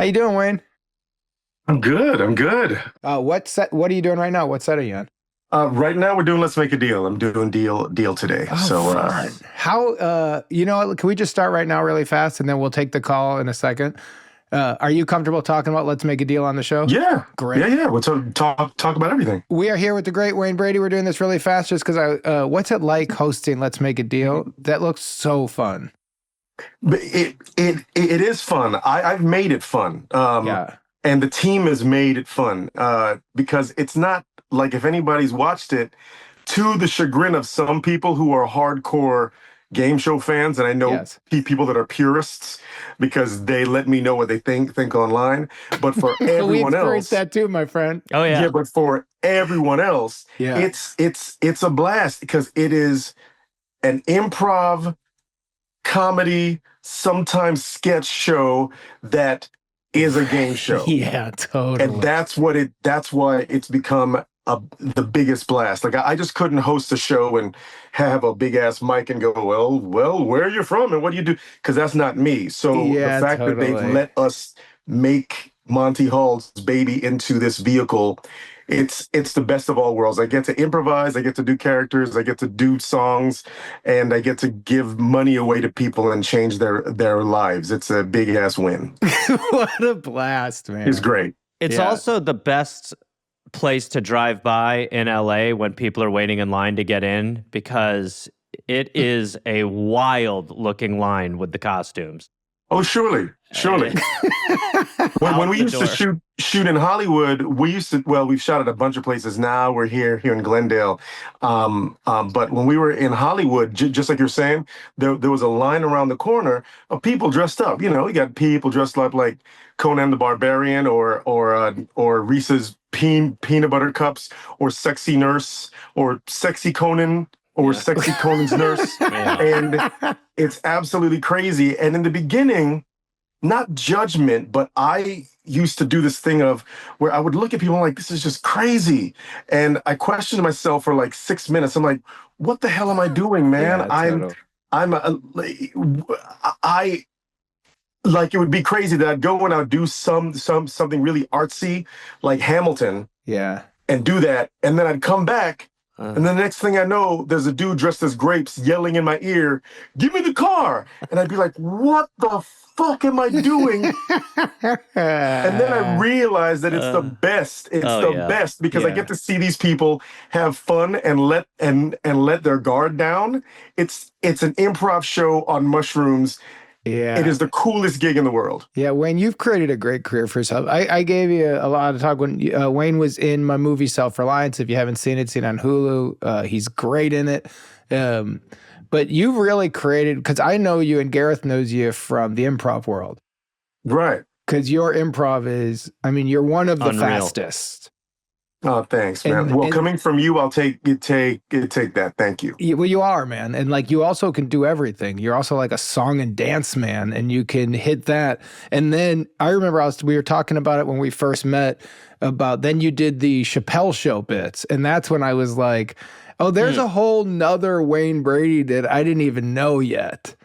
How you doing, Wayne? I'm good. I'm good. What are you doing right now? What set are you on? Right now we're doing Let's Make a Deal. I'm doing deal today. Oh, So fun. How, can we just start right now really fast and then we'll take the call in a second? Are you comfortable talking about Let's Make a Deal on the show? yeah. Yeah, Great. yeah. We'll talk about everything. We are here with the great Wayne Brady. We're doing this really fast just because what's it like hosting Let's Make a Deal? That looks so fun. But it is fun. I've made it fun. Yeah. And the team has made it fun. Because it's not like if anybody's watched it, to the chagrin of some people who are hardcore game show fans, and I know Yes. people that are purists because they let me know what they think online. But for We everyone experienced else, that too, my friend. Oh yeah, yeah. but for everyone else, Yeah. it's a blast because it is an improv comedy, sometimes sketch show that is a game show. Yeah, And totally. that's why it's become the biggest blast. Like I just couldn't host a show and have a big ass mic and go, well, where are you from and what do you do? Because that's not me. So the Yeah, fact that they've totally. let us make Monty Hall's baby into this vehicle, it's the best of all worlds. I get to improvise, I get to do characters, I get to do songs, and I get to give money away to people and change their lives. It's a big ass win. What a blast, It's man. great. It's Yeah. also the best place to drive by in LA when people are waiting in line to get in because it is a wild looking line with the costumes. Oh, surely. When Out we the used to door. shoot in Hollywood, we've shot at a bunch of places. Now we're here in Glendale. But when we were in Hollywood, just like you're saying, there was a line around the corner of people dressed up. You know, you got people dressed up like Conan the Barbarian or Reese's peanut butter cups or Sexy Nurse or Sexy Conan or Yeah. Sexy Conan's Nurse. Yeah. And it's absolutely crazy. And in the beginning, not judgment, but I used to do this thing of where I would look at people like, this is just crazy. And I questioned myself for like 6 minutes. I'm like, what the hell am I doing, man? Yeah, totally. I like it would be crazy that I'd go and I'd do something really artsy like Hamilton Yeah. and do that. And then I'd come back. And then the next thing I know, there's a dude dressed as grapes yelling in my ear, give me the car. And I'd be like, what the fuck am I doing? And then I realized that it's the best. It's oh, the yeah. best because I Yeah. get to see these people have fun and let their guard down. It's an improv show on mushrooms. Yeah. It is the coolest gig in the world. Yeah, Wayne, you've created a great career for yourself. I gave you a lot of talk when Wayne was in my movie Self-Reliance. If you haven't seen it, seen it on Hulu. He's great in it. But you've really created, because I know you and Gareth knows you from the improv world. Right. Because your improv is, I mean, you're one of the Unreal. fastest. Oh, thanks, man. And- Well, and- coming from you, I'll take that. Thank you. Well, you are, man. And like, you also can do everything. You're also like a song and dance man, and you can hit that. And then I remember we were talking about it when we first met about, then you did the Chappelle Show bits. And that's when I was like, oh, there's a whole nother Wayne Brady that I didn't even know yet.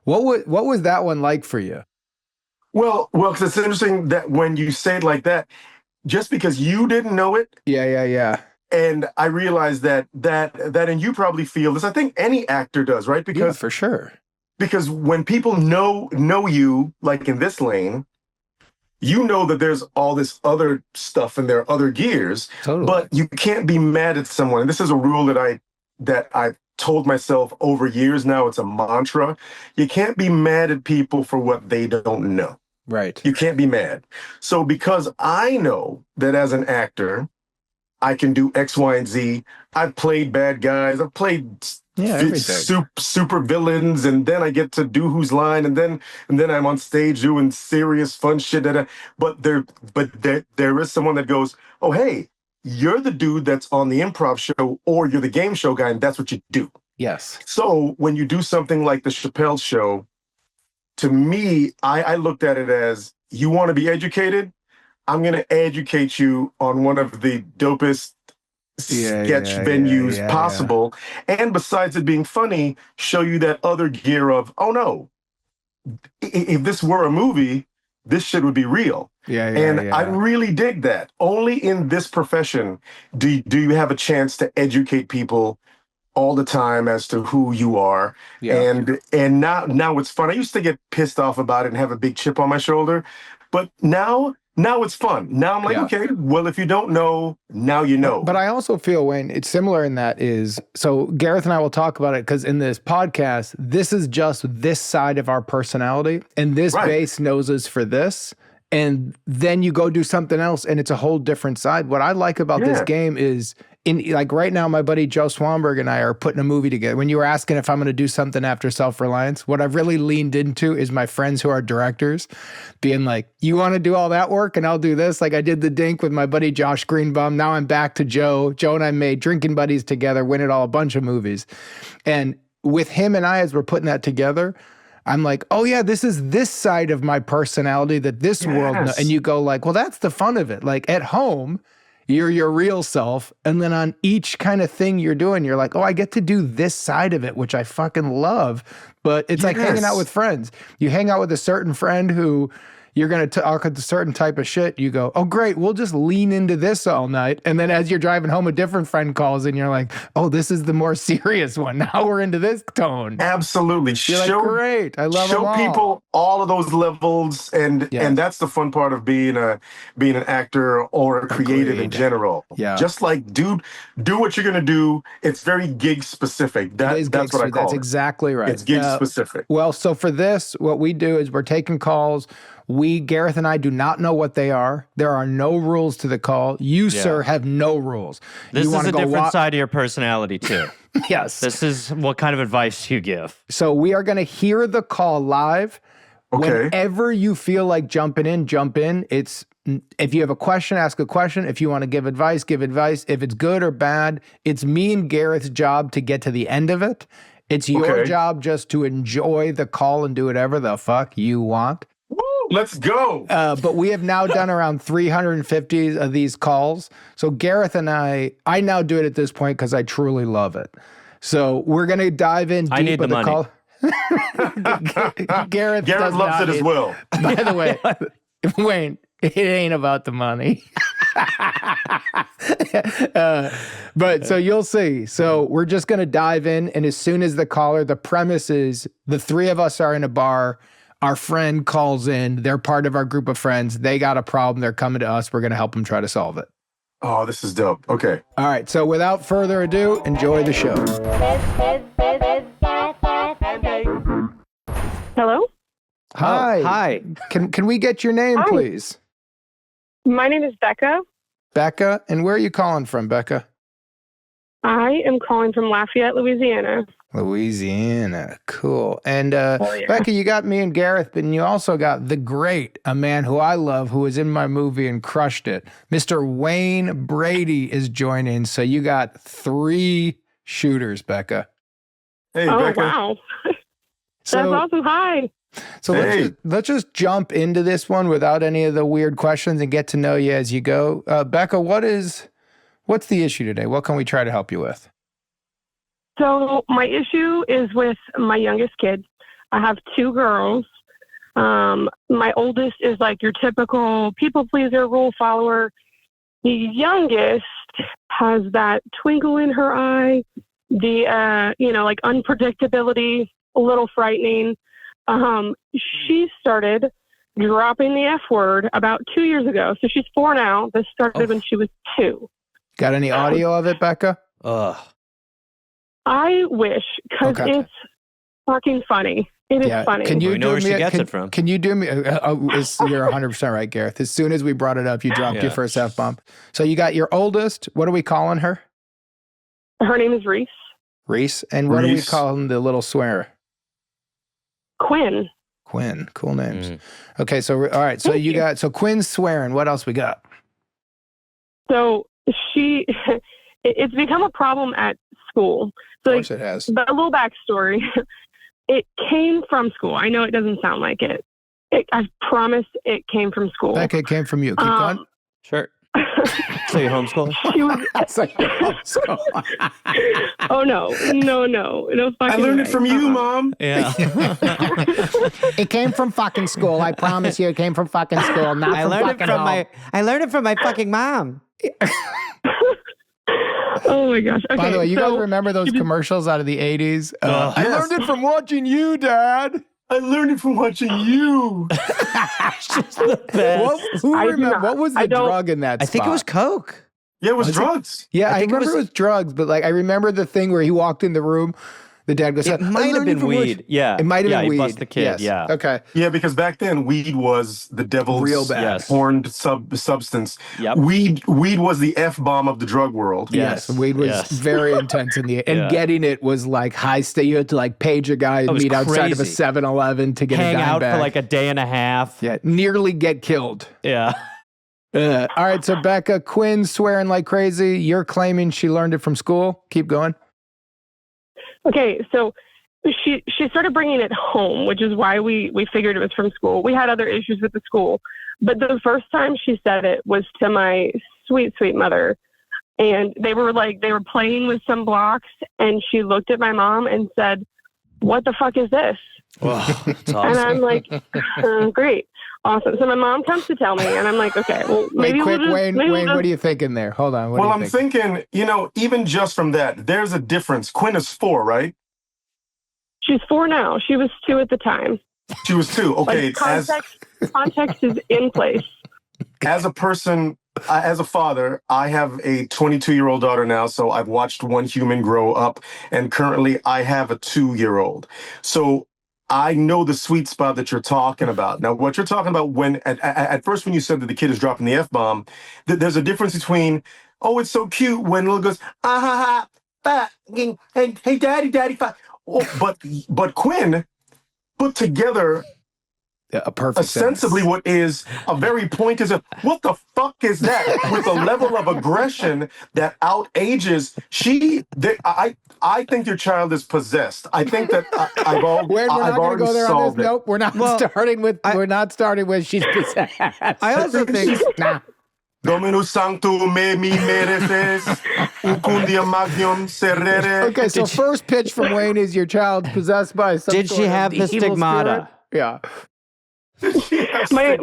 What was that one like for you? Well, because it's interesting that when you say it like that, just because you didn't know it, Yeah. and I realized and you probably feel this. I think any actor does, right? Yeah, Because for sure. when people know you, like in this lane, you know that there's all this other stuff and there are other gears, Totally. but you can't be mad at someone. And this is a rule that I've told myself over years now. It's a mantra. You can't be mad at people for what they don't know. Right. You can't be mad. So because I know that as an actor, I can do X, Y, and Z. I've played bad guys. I've played Everything. super villains, and then I get to do whose line, and then I'm on stage doing serious fun shit. But there is someone that goes, oh hey, you're the dude that's on the improv show, or you're the game show guy, and that's what you do. Yes. So when you do something like the Chappelle Show, to me, I looked at it as, you want to be educated? I'm going to educate you on one of the dopest sketch venues possible. And besides it being funny, show you that other gear of, oh no, if this were a movie, this shit would be real. And I really dig that. Only in this profession do you have a chance to educate people all the time as to who you are. And now it's fun. I used to get pissed off about it and have a big chip on my shoulder, but now it's fun. Now I'm like, okay, well, if you don't know, now you know. But I also feel, Wayne, it's similar in that so Gareth and I will talk about it because in this podcast, this is just this side of our personality, and this base knows us for this. And then you go do something else and it's a whole different side. What I like about this game is like right now, my buddy Joe Swanberg and I are putting a movie together. When you were asking if I'm going to do something after Self-Reliance, what I've really leaned into is my friends who are directors being like, you want to do all that work and I'll do this. Like I did The Dink with my buddy Josh Greenbaum. Now I'm back to Joe. Joe and I made Drinking Buddies together, Win It All, a bunch of movies. And with him and I, as we're putting that together, I'm like, oh yeah, this is this side of my personality that this world knows. And you go like, well, that's the fun of it. Like at home, you're your real self. And then on each kind of thing you're doing, you're like, oh, I get to do this side of it, which I fucking love. But it's like hanging out with friends. You hang out with a certain friend who you're going to talk a certain type of shit. You go, oh, great, we'll just lean into this all night. And then as you're driving home, a different friend calls and you're like, oh, this is the more serious one. Now we're into this tone. Absolutely. You're like, great. I love them all. Show people all of those levels. And that's the fun part of being an actor or a creative in general. Just like, do what you're going to do. It's very gig specific. That's what I call it. That's exactly right. It's gig specific. Well, so for this, what we do is we're taking calls. Gareth and I do not know what they are. There are no rules to the call. You, sir, have no rules. This is a different side of your personality, too. Yes. This is what kind of advice you give. So we are going to hear the call live. Okay. Whenever you feel like jumping in, jump in. If you have a question, ask a question. If you want to give advice, give advice. If it's good or bad, it's me and Gareth's job to get to the end of it. It's your job just to enjoy the call and do whatever the fuck you want. Let's go. But we have now done around 350 of these calls. So Gareth and I now do it at this point because I truly love it. So we're going to dive in deep. I need the money. Call. Gareth loves it as well. By the way, Wayne, it ain't about the money. But so you'll see. So we're just going to dive in. And as soon as the premise is the three of us are in a bar. Our friend calls in. They're part of our group of friends. They got a problem. They're coming to us. We're going to help them try to solve it. Oh, this is dope. Okay. All right. So without further ado, enjoy the show. Hello? Hi. Hi. Can we get your name, please? My name is Becca. Becca. And where are you calling from, Becca? I am calling from Lafayette, Louisiana. Louisiana. Cool. And Becca, you got me and Gareth, but you also got the great, a man who I love, who was in my movie and crushed it. Mr. Wayne Brady is joining. So you got 3 shooters, Hey, oh, Becca. Wow. That's awesome. Hi. So let's just jump into this one without any of the weird questions and get to know you as you go. Becca, what's the issue today? What can we try to help you with? So my issue is with my youngest kid. I have 2 girls. My oldest is like your typical people pleaser, rule follower. The youngest has that twinkle in her eye, the like unpredictability, a little frightening. She started dropping the F word about 2 years ago. So she's 4 now. This started when she was 2. Got any audio of it, Becca? I wish, because it's fucking funny. It is funny. Can you we know where she gets it from. Can you do me? You're 100% right, Gareth. As soon as we brought it up, you dropped your first F-bomb. So you got your oldest. What are we calling her? Her name is Reese. Reese. And what are we calling the little swearer? Quinn. Quinn. Cool names. Okay, so all right. So you got Quinn's swearing. What else we got? So it's become a problem at school. So of course it has. But a little backstory. It came from school. I know it doesn't sound like it. I promise it came from school. Becca, it came from you. Keep going. Sure. So you homeschool? She was. It's like homeschool. Oh no I fucking learned way. it from you, Mom. Yeah. It came from fucking school. I promise you, it came from fucking school, not from fucking home. I learned it from my fucking mom. Oh my gosh. Okay, By the way, you guys so remember those commercials out of the 80s? I Yes. learned it from watching you, Dad. I learned it from watching you. She's the best. What was the drug in that I think it was spot? Coke. Yeah, it was drugs. Yeah, I think it remember it was drugs, but like I remember the thing where he walked in the room. The dad goes, It might have been weed. Yeah. It might have been he weed. bust the kid. Yes. Yeah. Okay. Yeah, because back then weed was the devil's Real bad. Yes. horned substance. Yep. Weed was the F-bomb of the drug world. Yes. Weed was Yes. very intense in the and Yeah. getting it was like high state. You had to like page a guy and was meet outside of a crazy. 7-Eleven to get Hang a dime out bag. for like a day and a half. Yeah, nearly get killed. Yeah. All right, so Becca, Quinn swearing like crazy. You're claiming she learned it from school. Keep going. Okay, so she started bringing it home, which is why we figured it was from school. We had other issues with the school, but the first time she said it was to my sweet mother, and they were playing with some blocks, and she looked at my mom and said, "What the fuck is this?" Oh, that's And awesome. I'm like, "Great, awesome." So my mom comes to tell me, and I'm like, "Okay, well, maybe Wait, quick, we'll just, Wayne, maybe we'll Wayne, just what are you thinking there? Hold on. What Well, are I'm you thinking? thinking, even just from that, there's a difference. Quinn is 4, right? She's 4 now. She was 2 at the time. She was 2. Okay, Like, context is in place. as a person, as a father, I have a 22-year-old daughter now, so I've watched one human grow up, and currently I have a 2-year-old. So I know the sweet spot that you're talking about. Now, what you're talking about when at first when you said that the kid is dropping the F-bomb, there's a difference between, oh, it's so cute when little goes, ah ha ha, hey daddy, oh, but Quinn put together A perfect ostensibly sentence. what is a very point is what the fuck is that with a level of aggression that outages I think your child is possessed. I think that I've Wait, we're not going already to go there on solved this. it. Nope, we're not starting with. We're not starting with she's possessed. I also think nah. Dominus sanctum me mereces ucundia magnum serere. Okay, so first pitch from Wayne is your child possessed by some did sort she of have the evil stigmata? spirit? Yeah. My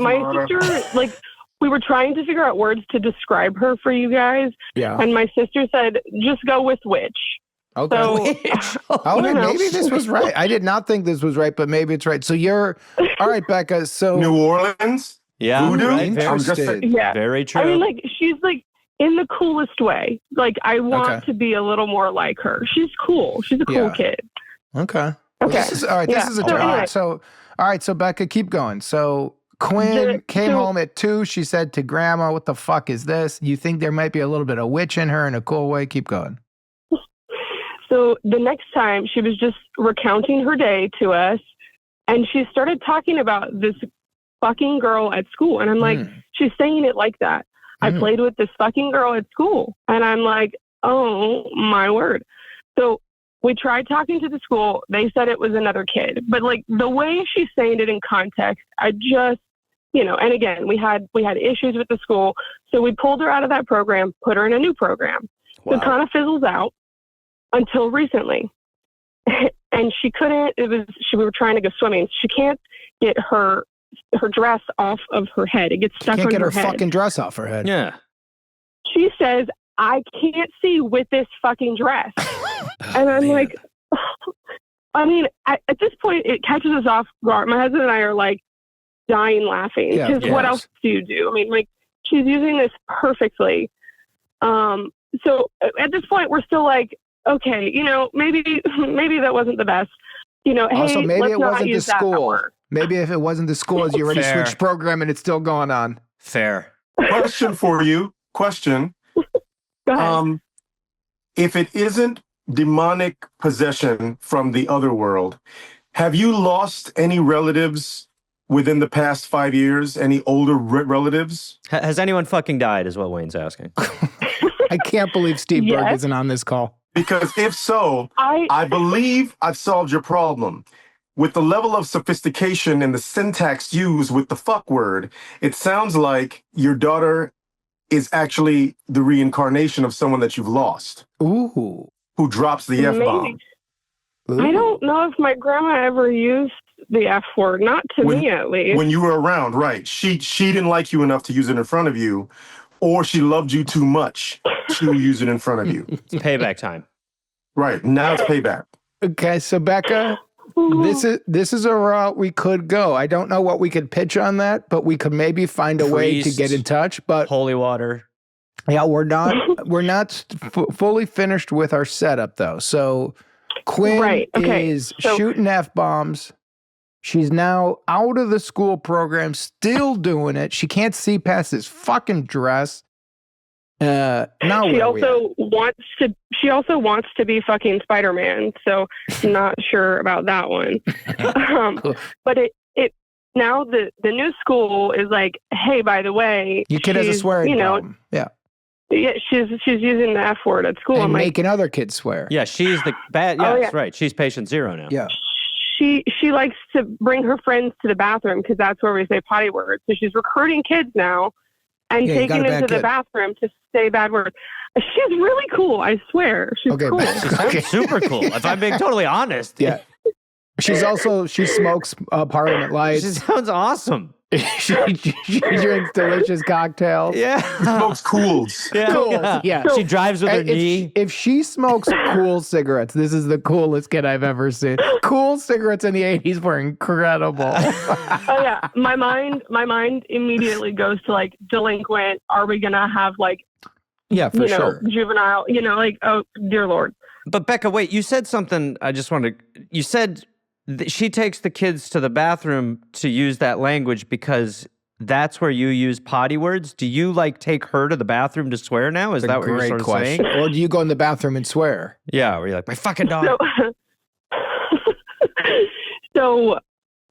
sister, we were trying to figure out words to describe her for you guys, Yeah. and my sister said, "Just go with witch." Okay. So, Oh, you know. maybe this was right. I did not think this was right, but maybe it's right. So you're all right, Becca. So New Orleans? Yeah. Voodoo? Right. I'm just Interesting. saying. yeah, Very true. I mean, like she's like in the coolest way. Like I want Okay. to be a little more like her. She's cool. She's a cool Yeah. kid. Okay. Well, Okay. this is all right. Yeah. This is a So all anyway. right. So all right. So Becca, keep going. So Quinn came so- home at 2. She said to Grandma, "What the fuck is this?" You think there might be a little bit of witch in her in a cool way? Keep going. So the next time she was just recounting her day to us, and she started talking about this fucking girl at school. And I'm like, she's saying it like that. I played with this fucking girl at school. And I'm like, oh my word. So we tried talking to the school. They said it was another kid. But like the way she's saying it in context, I just, and again, we had issues with the school. So we pulled her out of that program, put her in a new program. So it kind of fizzles out until recently. And she couldn't, we were trying to go swimming. She can't get her dress off of her head. It gets stuck Can't on get her her head. fucking dress off her head. yeah. She says, I can't see with this fucking dress. And I'm like, I mean, at this point, it catches us off guard. My husband and I are like dying laughing. Yeah, Because of what course. else do you do? I mean, like, she's using this perfectly. So at this point, we're still like, okay, maybe that wasn't the best. Also, hey, maybe let's it not wasn't the use that school. word. Maybe if it wasn't the school, you already Fair. switched program and it's still going on. Fair. Question for you. Question. Go ahead. If it isn't demonic possession from the other world, have you lost any relatives within the past 5 years? Any older relatives? Has anyone fucking died is what Wayne's asking. I can't believe Steve Berg Yes. isn't on this call. Because if so, I I believe I've solved your problem. With the level of sophistication and the syntax used with the fuck word, it sounds like your daughter is actually the reincarnation of someone that you've lost. Ooh. Who drops the F-bomb. Ooh. I don't know if my grandma ever used the F word, not to me at least. When you were around, right. She didn't like you enough to use it in front of you, or she loved you too much to use it in front of you. It's payback time. Right. Now it's payback. Okay, so Becca, this is a route we could go. I don't know what we could pitch on that, but we could maybe find a way to get in touch. But holy water. Yeah, we're not fully finished with our setup though. So Quinn is shooting F-bombs. She's now out of the school program, still doing it. She can't see past this fucking dress. Now she also wants to be fucking Spider-Man, so not sure about that one. But it now the new school is like, hey, by the way, your kid has a swearing problem. Yeah. Yeah, she's using the F word at school. And making other kids swear. Yeah, she's the bad. Yeah, that's right. She's patient zero now. Yeah. She likes to bring her friends to the bathroom because that's where we say potty words. So she's recruiting kids now and taking them to the bathroom to say bad words. She's really cool. I swear, she's cool. She's super cool. If I'm being totally honest. Yeah. She smokes Parliament Lights. She sounds awesome. she drinks delicious cocktails. Yeah. She smokes Cools. Yeah. Cool. Yeah. She drives with her knee. If she smokes Cool cigarettes, this is the coolest kid I've ever seen. Cool cigarettes in the 80s were incredible. Oh yeah. My mind immediately goes to like delinquent. Are we gonna have like sure. Juvenile, like, oh dear Lord. But Becca, wait, you said something you said she takes the kids to the bathroom to use that language because that's where you use potty words. Do you like take her to the bathroom to swear now? Is that what you're sort of saying? Or do you go in the bathroom and swear? Yeah, where you're like, my fucking dog. So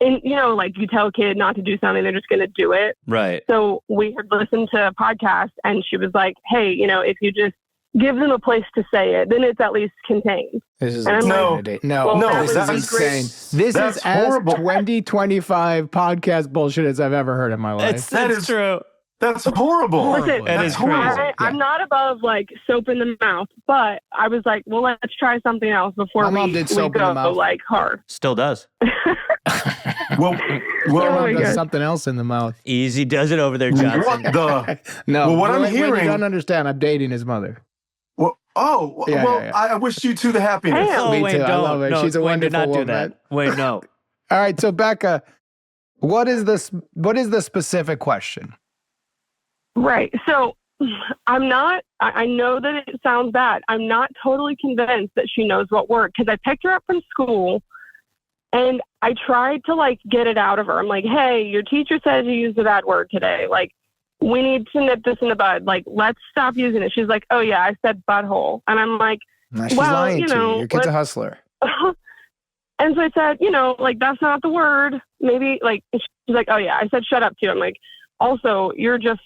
like you tell a kid not to do something, they're just going to do it. Right. So we had listened to a podcast and she was like, hey, if you just give them a place to say it, then it's at least contained. This is no, this is insane. This is as 2025 podcast bullshit as I've ever heard in my life. That is true. That's horrible. Listen, that's horrible. I'm not above like soap in the mouth, but I was like, well, let's try something else before we go like hard. Still does. well, does something else in the mouth. Easy does it over there, Johnson. What the? No, well, what I'm hearing. You don't understand. I'm dating his mother. Well, I wish you two the happiness. Oh, Me wait, too. don't. I love her. No, She's a Wayne, wonderful did not woman. do that. Wait, no. All right, so Becca, what is the specific question? Right. So I know that it sounds bad. I'm not totally convinced that she knows what word, because I picked her up from school and I tried to like get it out of her. I'm like, hey, your teacher says you used a bad word today. Like, we need to nip this in the bud. Like, let's stop using it. She's like, oh yeah, I said butthole. And I'm like, she's lying to you. Your kid's a hustler. And so I said, like, that's not the word. Maybe like, she's like, oh yeah, I said shut up too. I'm like, also, you're just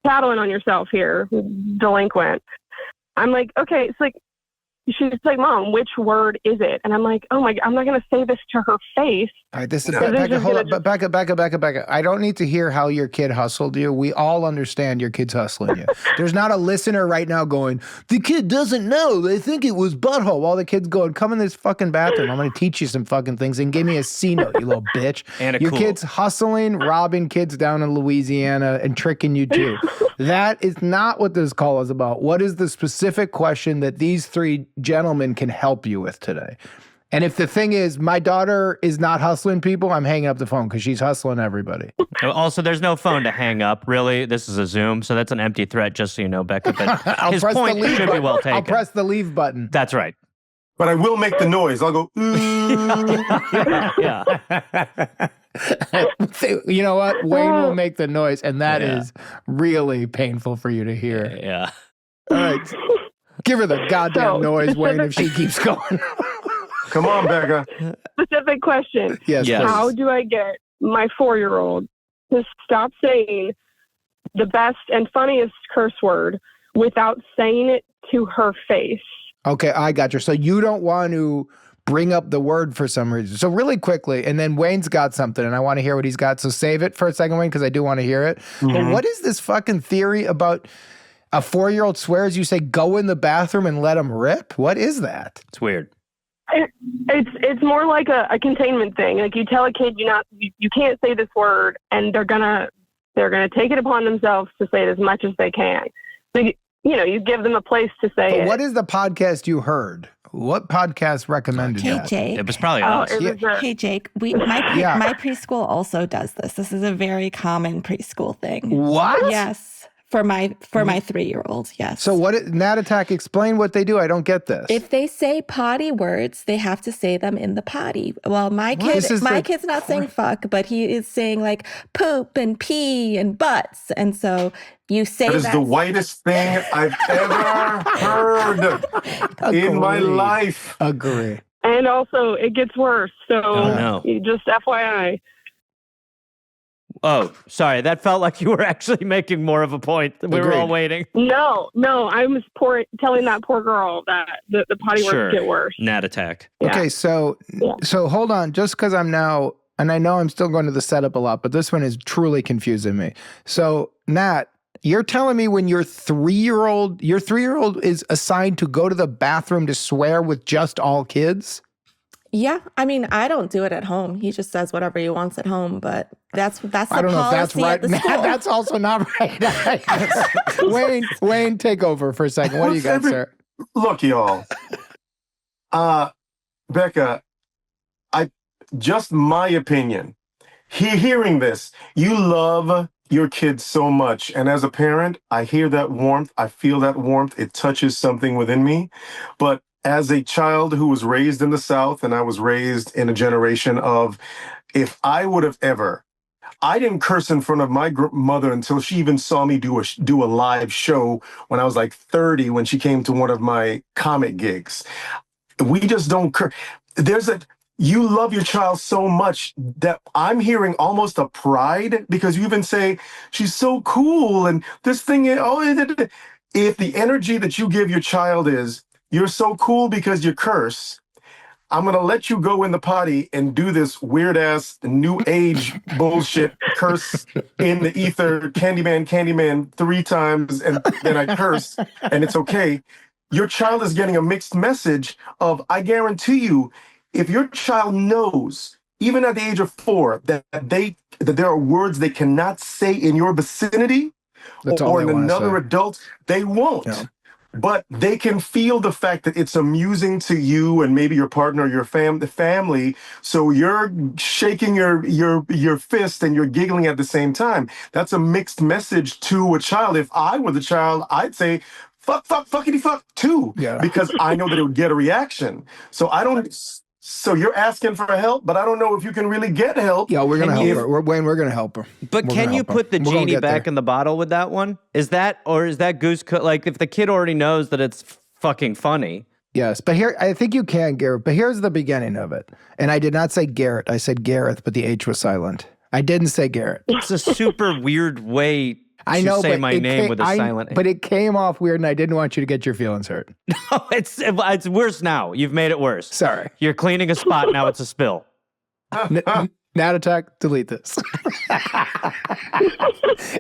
tattling on yourself here, delinquent. I'm like, okay, it's like, she's like, Mom, which word is it? And I'm like, oh my God, I'm not going to say this to her face. All right, this is Becca. Hold up, Becca. I don't need to hear how your kid hustled you. We all understand your kid's hustling you. There's not a listener right now going, the kid doesn't know. They think it was butthole. While the kid's going, come in this fucking bathroom. I'm going to teach you some fucking things and give me a C note, you little bitch. And your kid's hustling, robbing kids down in Louisiana and tricking you too. That is not what this call is about. What is the specific question that these three gentlemen can help you with today? And if the thing is, my daughter is not hustling people, I'm hanging up the phone because she's hustling everybody. Also, there's no phone to hang up, really. This is a Zoom, so that's an empty threat, just so you know, Becca. But his point should be well taken. I'll press the leave button. That's right. But I will make the noise. I'll go, yeah. You know what? Wayne will make the noise, and that is really painful for you to hear. Yeah. All right. Give her the goddamn noise, Wayne, if she keeps going. Come on, Becca. Specific question. Yes. How do I get my 4-year-old to stop saying the best and funniest curse word without saying it to her face? Okay, I got you. So you don't want to bring up the word for some reason. So really quickly, and then Wayne's got something, and I want to hear what he's got. So save it for a second, Wayne, because I do want to hear it. But what is this fucking theory about a 4-year-old swears you say go in the bathroom and let him rip? What is that? It's weird. It's more like a containment thing. Like you tell a kid you can't say this word, and they're gonna take it upon themselves to say it as much as they can. So you give them a place to say it. What is the podcast you heard? What podcast recommended Hey, that? Jake. It was probably us. Hey, Jake. My preschool also does this. This is a very common preschool thing. What? Yes. For my 3-year-old, yes. So Nat Attack, explain what they do. I don't get this. If they say potty words, they have to say them in the potty. Well, my kid's not saying fuck, but he is saying like poop and pee and butts. And so you say that. That is the whitest thing I've ever heard in my life. Agree. And also, it gets worse. So no. just FYI. Oh, sorry. That felt like you were actually making more of a point. We were all waiting. No, I was telling that poor girl that the potty words get worse. Nat Attack. Yeah. Okay, so hold on. Just because I'm now, and I know I'm still going to the setup a lot, but this one is truly confusing me. So, Nat, you're telling me when your 3-year-old is assigned to go to the bathroom to swear with just all kids? Yeah, I mean, I don't do it at home. He just says whatever he wants at home, but that's the I don't know if that's policy right. at the school. That's also not right. Wayne, take over for a second. What do you got, sir? Look, y'all. Becca, just my opinion. Hearing this, you love your kids so much. And as a parent, I hear that warmth. I feel that warmth. It touches something within me. But as a child who was raised in the South, and I was raised in a generation of, if I would have ever, I didn't curse in front of my mother until she even saw me do a live show when I was like 30, when she came to one of my comic gigs. We just don't curse. You love your child so much that I'm hearing almost a pride, because you even say, she's so cool, and this thing, if the energy that you give your child is, you're so cool because you curse, I'm going to let you go in the potty and do this weird-ass new age bullshit, curse in the ether, Candyman 3 times, and then I curse, and it's okay. Your child is getting a mixed message of, I guarantee you, if your child knows, even at the age of 4, that there are words they cannot say in your vicinity or in another adult, they won't. Yeah. But they can feel the fact that it's amusing to you and maybe your partner or your family. So you're shaking your fist and you're giggling at the same time. That's a mixed message to a child. If I were the child, I'd say, fuck, fuckity fuck too. Yeah. Because I know that it would get a reaction. So you're asking for help, but I don't know if you can really get help. Yeah, we're going to help her. Wayne, we're going to help her. But can you put the genie back in the bottle with that one? Is that goose like if the kid already knows that it's fucking funny? Yes, but here, I think you can, Gareth, but here's the beginning of it. And I did not say Garrett. I said Gareth, but the H was silent. I didn't say Garrett. It's a super weird way to say my name with a silent A. But it came off weird, and I didn't want you to get your feelings hurt. No, it's worse now. You've made it worse. Sorry. You're cleaning a spot, now it's a spill. Nat Attack, delete this.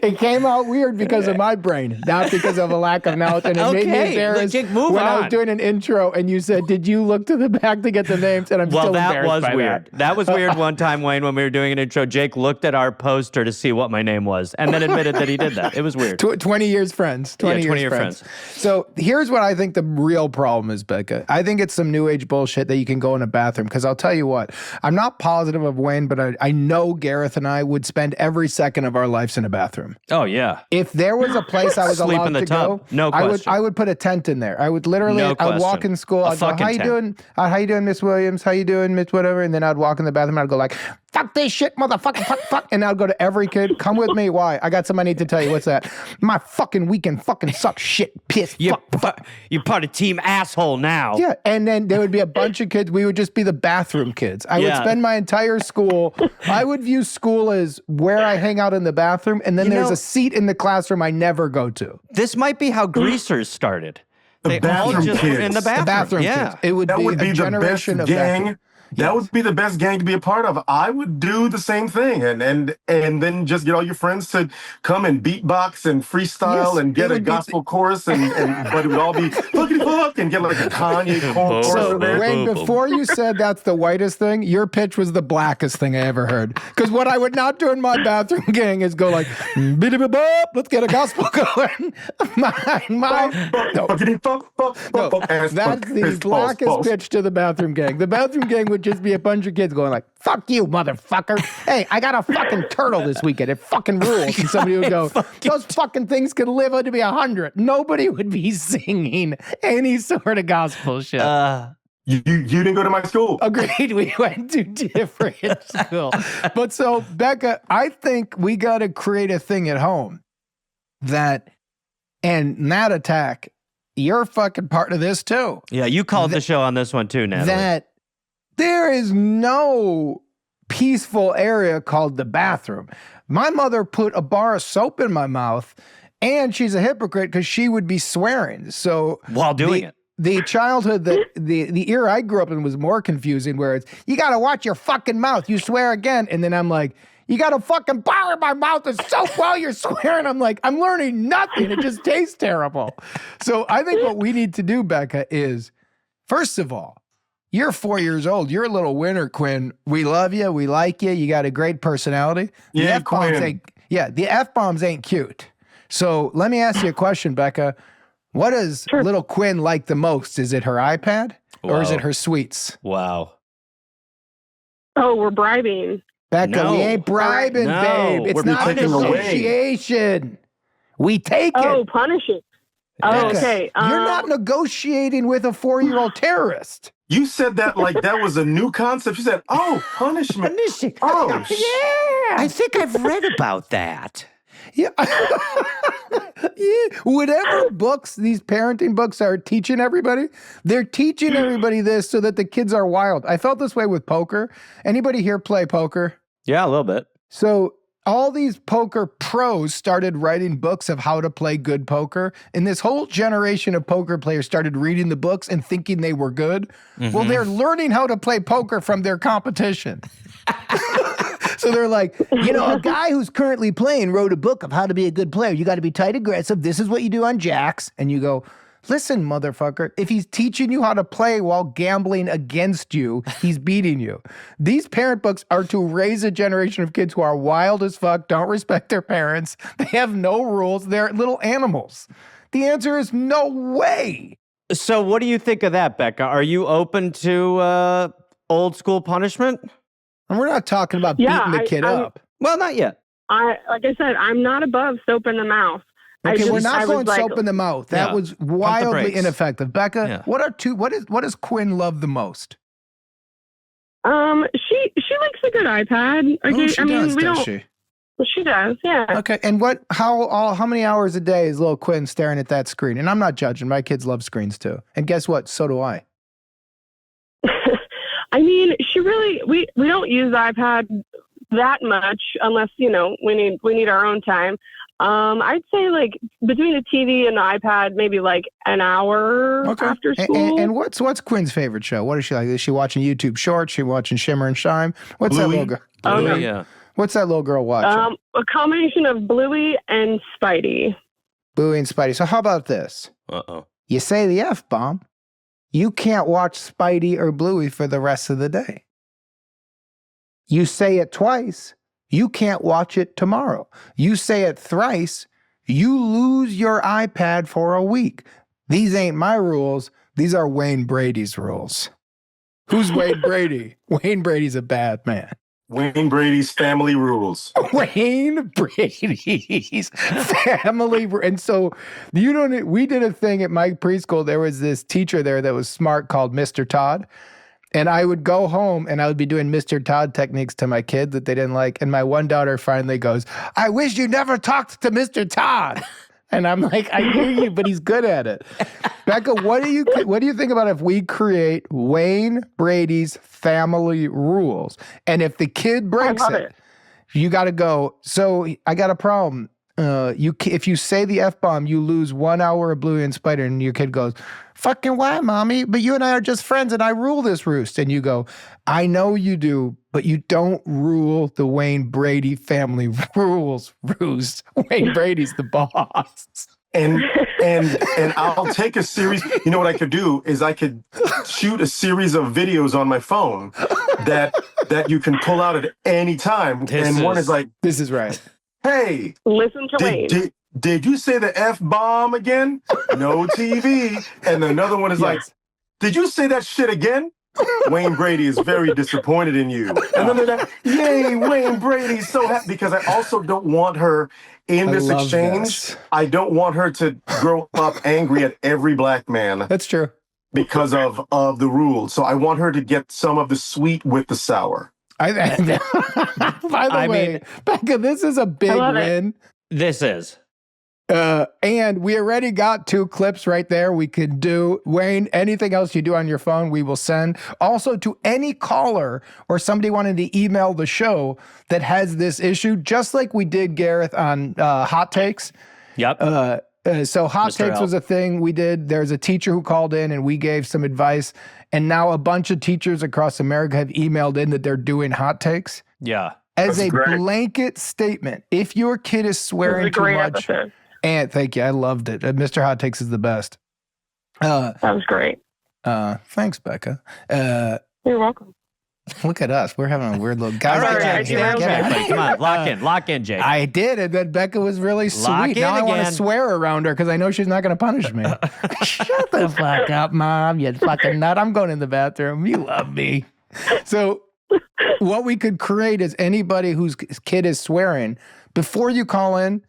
It came out weird because of my brain, not because of a lack of knowledge. And it made me embarrassed Jake, move when on. I was doing an intro and you said, did you look to the back to get the names? And I'm still embarrassed by that was weird. That was weird one time, Wayne, when we were doing an intro. Jake looked at our poster to see what my name was and then admitted that he did that. It was weird. 20 years friends. 20 year friends. So here's what I think the real problem is, Becca. I think it's some new age bullshit that you can go in a bathroom. Because I'll tell you what, I'm not positive of Wayne, but I know Gareth and I would spend every second of our lives in a bathroom. Oh, yeah. If there was a place I was allowed to go, no question. I would put a tent in there. I would literally, I'd walk in school. I'd go, how you doing? How you doing, Miss Williams? How you doing, Miss whatever? And then I'd walk in the bathroom. I'd go like, fuck this shit, motherfucker, fuck. And I'd go to every kid, come with me. Why? I got something I need to tell you. What's that? My fucking weekend fucking sucks shit, piss, fuck. You're part of team asshole now. Yeah, and then there would be a bunch of kids. We would just be the bathroom kids. I would spend my entire school. I would view school as where I hang out in the bathroom, and then there's a seat in the classroom I never go to. This might be how greasers started. The bathroom just kids. were in the bathroom. The bathroom yeah. kids. It would That be would be a the best generation of gang. bathroom. That would be the best gang to be a part of. I would do the same thing, and then just get all your friends to come and beatbox and freestyle Yes, and get it a would be gospel chorus, and but it would all be fuckity fuck and get like a Kanye chorus So, in there. Wayne, before you said that's the whitest thing, your pitch was the blackest thing I ever heard. Because what I would not do in my bathroom gang is go like, biddy-bop, let's get a gospel going. No, Fuckity fuck, fuck, no, fuck, ass, that's fuck, the piss, blackest balls. pitch to the bathroom gang. The bathroom gang would just be a bunch of kids going like, fuck you, motherfucker. Hey, I got a fucking turtle this weekend. It fucking rules. And somebody would go, those fucking things can live to be 100. Nobody would be singing any sort of gospel shit. You didn't go to my school. Agreed. We went to different school. But so, Becca, I think we got to create a thing at home and Nat Attack, you're fucking part of this too. Yeah, you called the show on this one too, Natalie. That there is no peaceful area called the bathroom. My mother put a bar of soap in my mouth, and she's a hypocrite because she would be swearing. So while doing it. The childhood that the era I grew up in was more confusing, where it's, you got to watch your fucking mouth. You swear again. And then I'm like, you got a fucking bar in my mouth of soap while you're swearing. I'm like, I'm learning nothing. It just tastes terrible. So I think what we need to do, Becca, is, first of all, you're 4 years old. You're a little winner, Quinn. We love you. We like you. You got a great personality. The Yeah, F-bombs Quinn. the F-bombs ain't cute. So let me ask you a question, Becca. What does little Quinn like the most? Is it her iPad or is it her sweets? Wow. Oh, we're bribing. Becca, No. we ain't bribing, No. babe. It's We're not a taking away. negotiation. We take Oh, it. punish it. Oh, Yes. okay. You're not negotiating with a 4-year-old terrorist. You said that like that was a new concept. You said, "Oh, punishment." Oh, Yeah. I think I've read about that. Yeah. Yeah. Whatever books, these parenting books are teaching everybody, they're teaching everybody this so that the kids are wild. I felt this way with poker. Anybody here play poker? Yeah, a little bit. So all these poker pros started writing books of how to play good poker. And this whole generation of poker players started reading the books and thinking they were good. Well, they're learning how to play poker from their competition. So they're like, a guy who's currently playing wrote a book of how to be a good player. You got to be tight aggressive. This is what you do on jacks. And you go, listen, motherfucker, if he's teaching you how to play while gambling against you, he's beating you. These parent books are to raise a generation of kids who are wild as fuck, don't respect their parents. They have no rules. They're little animals. The answer is no way. So what do you think of that, Becca? Are you open to old school punishment? And we're not talking about beating the kid up. Well, not yet. Like I said, I'm not above soap in the mouth. Okay, we're not I was going soap in the mouth. That Yeah. was wildly brakes. ineffective. Becca, Yeah. what does Quinn love the most? She likes a good iPad. Okay, She? She does, yeah. Okay, and how many hours a day is little Quinn staring at that screen? And I'm not judging. My kids love screens too. And guess what? So do I. I mean, we don't use the iPad that much unless, we need our own time. I'd say like between the TV and the iPad, maybe like an hour after school. And what's Quinn's favorite show? What is she like? Is she watching YouTube Shorts? Is she watching Shimmer and Shine? What's that little girl? Oh, no. Yeah. What's that little girl watching? A combination of Bluey and Spidey. Bluey and Spidey. So how about this? Uh-oh. You say the F-bomb, you can't watch Spidey or Bluey for the rest of the day. You say it twice, you can't watch it tomorrow. You say it thrice, you lose your iPad for a week. These ain't my rules. These are Wayne Brady's rules. Who's Wayne Brady? Wayne Brady's a bad man. Wayne Brady's family rules. Wayne Brady's family. And so, we did a thing at my preschool. There was this teacher there that was smart called Mr. Todd. And I would go home and I would be doing Mr. Todd techniques to my kids that they didn't like. And my one daughter finally goes, I wish you never talked to Mr. Todd. And I'm like, I hear you, but he's good at it. Becca, what do you think about if we create Wayne Brady's family rules? And if the kid breaks it, you got to go, so I got a problem. if you say the F-bomb, you lose 1 hour of Bluey and Spider, and your kid goes, fucking why, mommy? But you and I are just friends, and I rule this roost. And you go, I know you do, but you don't rule the Wayne Brady family rules roost. Wayne Brady's the boss. And I'll take a series. You know what I could do is I could shoot a series of videos on my phone that you can pull out at any time. One is like, this is right. Hey, listen to Wayne. Did you say the F-bomb again? No TV. And another one is like, did you say that shit again? Wayne Brady is very disappointed in you. And then they're like, yay, Wayne Brady's so happy. Because I also don't want her in this exchange. I don't want her to grow up angry at every black man. That's true. Because of the rules. So I want her to get some of the sweet with the sour. By the way, Becca, this is a big win. This is. And we already got 2 clips right there. We could do. Wayne, anything else you do on your phone, we will send. Also, to any caller or somebody wanting to email the show that has this issue, just like we did, Gareth, on Hot Takes. Yep. So Hot Takes was a thing we did. There's a teacher who called in and we gave some advice. And now a bunch of teachers across America have emailed in that they're doing Hot Takes. Yeah. As a blanket statement, if your kid is swearing too much. Episode. And thank you. I loved it. Mr. Hot Takes is the best. That was great. Thanks, Becca. You're welcome. Look at us. We're having a weird little guy. All right, Jake. Come on, lock in, Jake. I did, and then Becca was really sweet. Now I want to swear around her because I know she's not going to punish me. Shut the fuck up, Mom, you fucking nut. I'm going in the bathroom. You love me. So what we could create is anybody whose kid is swearing, before you call in,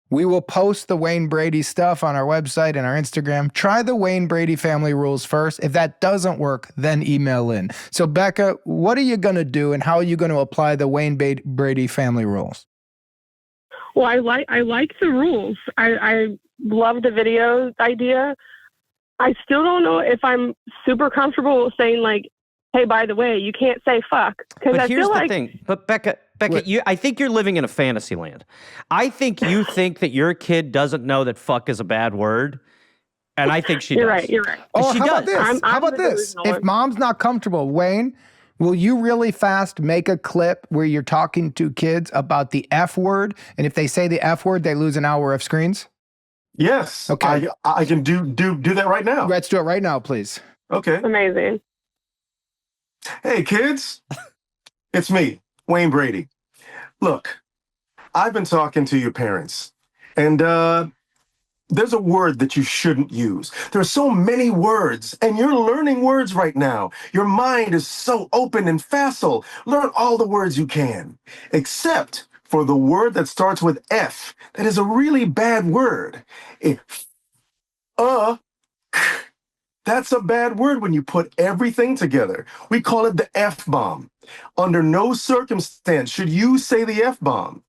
we will post the Wayne Brady stuff on our website and our Instagram. Try the Wayne Brady family rules first. If that doesn't work, then email in. So, Becca, what are you going to do and how are you going to apply the Wayne Brady family rules? Well, I like the rules. I love the video idea. I still don't know if I'm super comfortable saying, like, hey, by the way, you can't say fuck. But here's the thing. But Becca, I think you're living in a fantasy land. I think you think that your kid doesn't know that fuck is a bad word. And I think she does. You're right. Oh, she how does. How about this? If mom's not comfortable, Wayne, will you really fast make a clip where you're talking to kids about the F word? And if they say the F word, they lose an hour of screens? Yes. Okay. I can do that right now. Let's do it right now, please. Okay. Amazing. Hey, kids. It's me, Wayne Brady. Look, I've been talking to your parents, and there's a word that you shouldn't use. There are so many words, and you're learning words right now. Your mind is so open and facile. Learn all the words you can, except for the word that starts with F. That is a really bad word. That's a bad word when you put everything together. We call it the F-bomb. Under no circumstance should you say the F-bomb.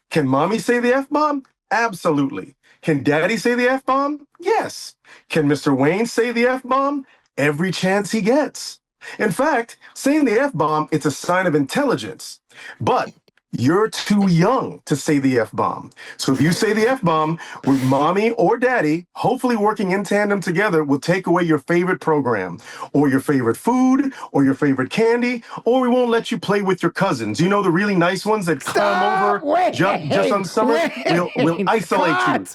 Can mommy say the F-bomb? Absolutely. Can daddy say the F-bomb? Yes. Can Mr. Wayne say the F-bomb? Every chance he gets. In fact, saying the F-bomb, it's a sign of intelligence. But you're too young to say the F-bomb. So if you say the F-bomb with mommy or daddy, hopefully working in tandem together, will take away your favorite program or your favorite food or your favorite candy, or we won't let you play with your cousins. You know, the really nice ones that come over just on summer? We'll isolate you.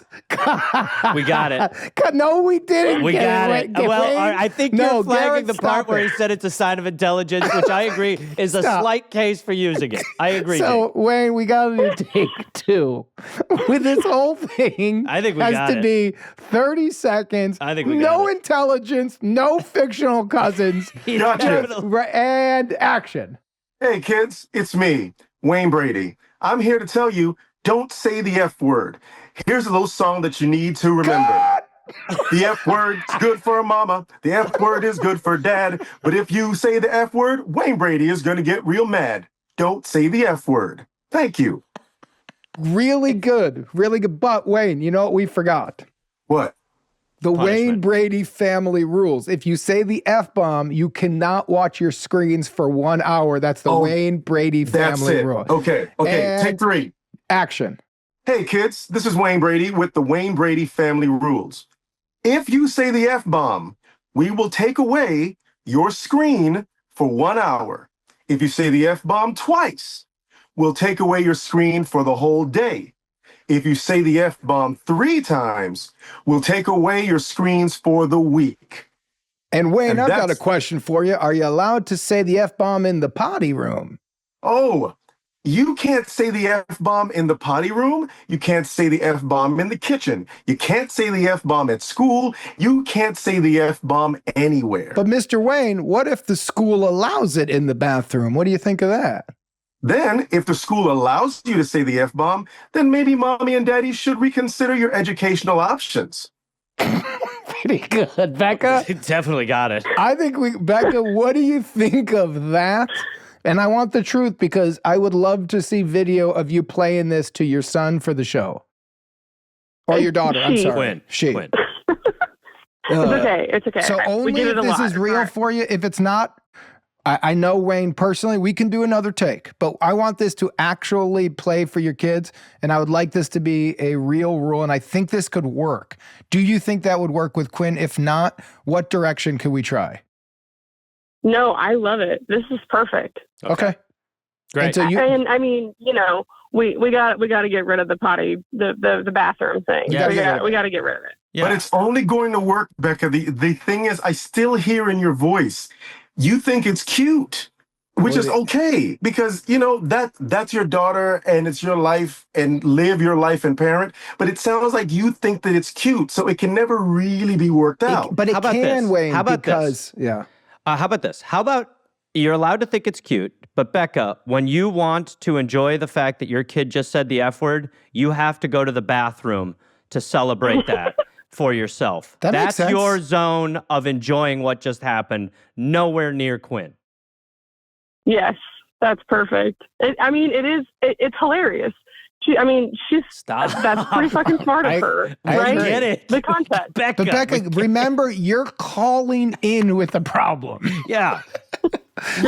We got it. No, we didn't. We got it. Well, I think you're flagging the part where he said it's a sign of intelligence, which I agree is a slight case for using it. I agree. So, Wayne, we got to take 2. With this whole thing, I think we has to be 30 seconds. I think we no intelligence, no fictional cousins. Gotcha. And action. Hey, kids, it's me, Wayne Brady. I'm here to tell you, don't say the F word. Here's a little song that you need to remember. God. The F word's good for mama. The F word is good for dad. But if you say the F word, Wayne Brady is going to get real mad. Don't say the F word. Thank you. Really good. Really good. But, Wayne, you know what we forgot? What? The Wayne Brady family rules. If you say the F-bomb, you cannot watch your screens for 1 hour. That's the Wayne Brady family rule. Okay. And take 3. Action. Hey kids, this is Wayne Brady with the Wayne Brady Family Rules. If you say the F-bomb, we will take away your screen for 1 hour. If you say the F-bomb twice, we'll take away your screen for the whole day. If you say the F-bomb 3 times, we'll take away your screens for the week. And Wayne, I've got a question for you. Are you allowed to say the F-bomb in the potty room? Oh, you can't say the F-bomb in the potty room. You can't say the F-bomb in the kitchen. You can't say the F-bomb at school. You can't say the F-bomb anywhere. But Mr. Wayne, what if the school allows it in the bathroom? What do you think of that? Then, if the school allows you to say the F-bomb, then maybe mommy and daddy should reconsider your educational options. Pretty good, Becca. Definitely got it. I think Becca, what do you think of that? And I want the truth because I would love to see video of you playing this to your son for the show. Or your daughter, I'm sorry. Quinn. She. Quinn. It's okay. It's okay. So only if this is real for you. If it's not, I know Wayne personally, we can do another take, but I want this to actually play for your kids, and I would like this to be a real rule, and I think this could work. Do you think that would work with Quinn? If not, what direction could we try? No, I love it. This is perfect. Okay. Great. And I mean, you know, we got to get rid of the potty, the bathroom thing. Yeah, we got to get rid of it. Yeah. But it's only going to work, Becca. The thing is, I still hear in your voice, you think it's cute, which is okay, because, you know, that's your daughter and it's your life and live your life and parent. But it sounds like you think that it's cute, so it can never really be worked out. But it can, Wayne, How about because, this? yeah. How about this? How about you're allowed to think it's cute, but Becca, when you want to enjoy the fact that your kid just said the F word, you have to go to the bathroom to celebrate that for yourself. That makes That's sense. your zone of enjoying what just happened. Nowhere near Quinn. Yes, that's perfect. It's hilarious. She's Stop. That's pretty fucking smart of her, I right? agree. Get it. The concept. Becca. But Becca, remember, you're calling in with the problem. Yeah. So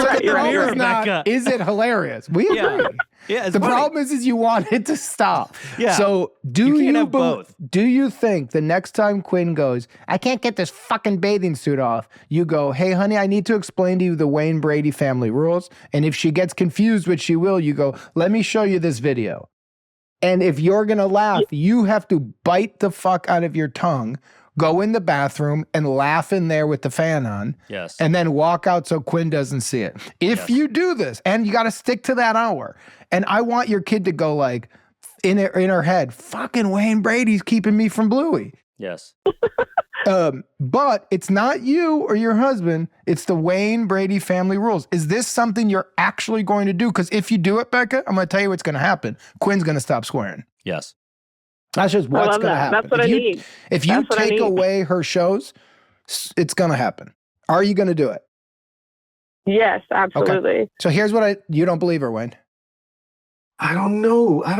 Right, the you're problem right, is not, Becca. is it hilarious? We agree. Yeah. Yeah, it's The funny. problem is you want it to stop. Yeah. So You can't have both. do you think the next time Quinn goes, I can't get this fucking bathing suit off, you go, hey, honey, I need to explain to you the Wayne Brady family rules. And if she gets confused, which she will, you go, let me show you this video. And if you're going to laugh, you have to bite the fuck out of your tongue, go in the bathroom and laugh in there with the fan on. Yes. And then walk out so Quinn doesn't see it. If you do this, and you got to stick to that hour, and I want your kid to go like, in her head, fucking Wayne Brady's keeping me from Bluey. Yes. But it's not you or your husband. It's the Wayne Brady family rules. Is this something you're actually going to do? Because if you do it, Becca, I'm going to tell you what's going to happen. Quinn's going to stop swearing. Yes. That's just what's going to happen. That's what I need. If you take away her shows, it's going to happen. Are you going to do it? Yes, absolutely. Okay. So here's what you don't believe her, Wayne. I don't know. I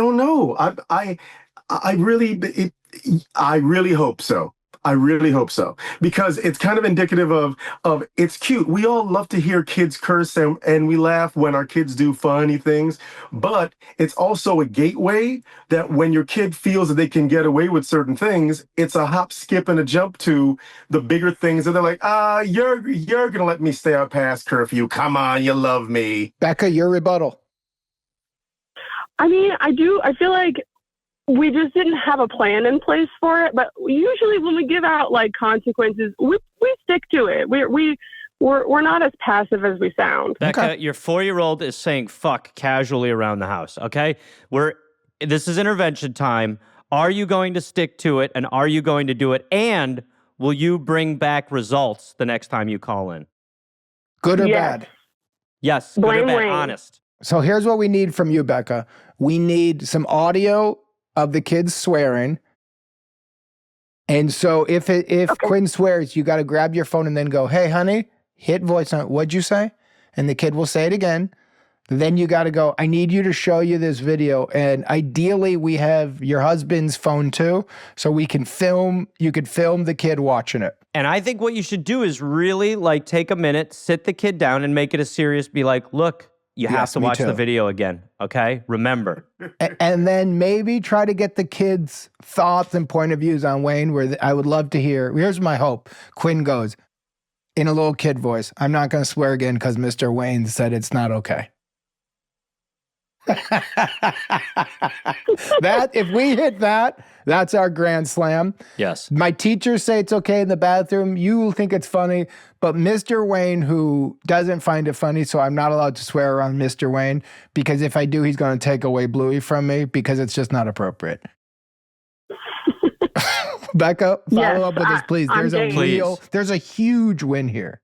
really hope so. I really hope so, because it's kind of indicative of it's cute. We all love to hear kids curse and we laugh when our kids do funny things, but it's also a gateway that when your kid feels that they can get away with certain things, it's a hop, skip, and a jump to the bigger things. And they're like, you're going to let me stay out past curfew. Come on, you love me. Becca, your rebuttal. I mean, I feel like we just didn't have a plan in place for it, but usually when we give out like consequences, we stick to it. We're not as passive as we sound. Becca, your 4-year-old is saying fuck casually around the house, okay? This is intervention time. Are you going to stick to it, and are you going to do it? And will you bring back results the next time you call in? Good or bad? Yes, good or bad, honest. So here's what we need from you, Becca. We need some audio of the kids swearing. And so if Quinn swears, you got to grab your phone and then go, hey, honey, hit voice note. What'd you say? And the kid will say it again. Then you got to go, I need you to show you this video. And ideally, we have your husband's phone too, so we can you could film the kid watching it. And I think what you should do is really like take a minute, sit the kid down and make it a serious, be like, look, you have Yes, to me watch too. the video again. Okay, remember. And then maybe try to get the kids' thoughts and point of views on Wayne, where I would love to hear. Here's my hope. Quinn goes, in a little kid voice, I'm not going to swear again because Mr. Wayne said it's not okay. That, if we hit that, that's our grand slam. Yes. My teachers say it's okay in the bathroom. You will think it's funny, but Mr. Wayne, who doesn't find it funny, so I'm not allowed to swear around Mr. Wayne, because if I do, he's going to take away Bluey from me because it's just not appropriate. Becca, follow up with us, please. There's a huge win here.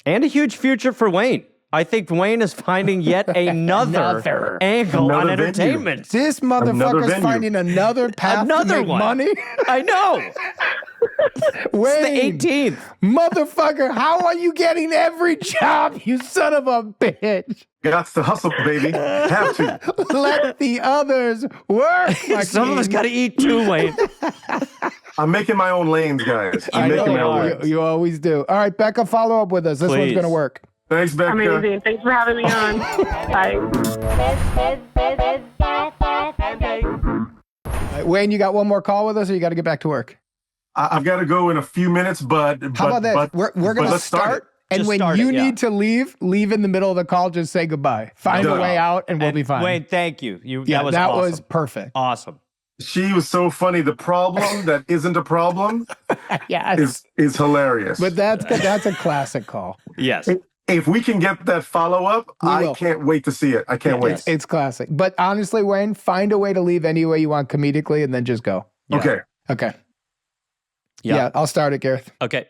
And a huge future for Wayne. I think Wayne is finding yet another angle on entertainment. This motherfucker's finding another path to make money. I know. Wayne, it's the 18th. Motherfucker, how are you getting every job, you son of a bitch? Got to hustle, baby. Have to. Let the others work. Some of us got to eat too, Wayne. I'm making my own lanes, guys. I'm making my own lanes. You always do. All right, Becca, follow up with us. This one's going to work. Thanks, Becca. Amazing. Thanks for having me on. Bye. Wayne, you got one more call with us, or you got to get back to work? I've got to go in a few minutes, but how about this? We're going to start. And when you need to leave in the middle of the call, just say goodbye. Find a way out, and we'll be fine. Wayne, thank you. That was awesome. Was perfect. Awesome. She was so funny. The problem that isn't a problem is hilarious. But that's a classic call. Yes. If we can get that follow-up, I can't wait to see it. I can't wait. It's classic. But honestly, Wayne, find a way to leave any way you want comedically, and then just go. Yeah. Okay. Yeah, I'll start it, Gareth. Okay.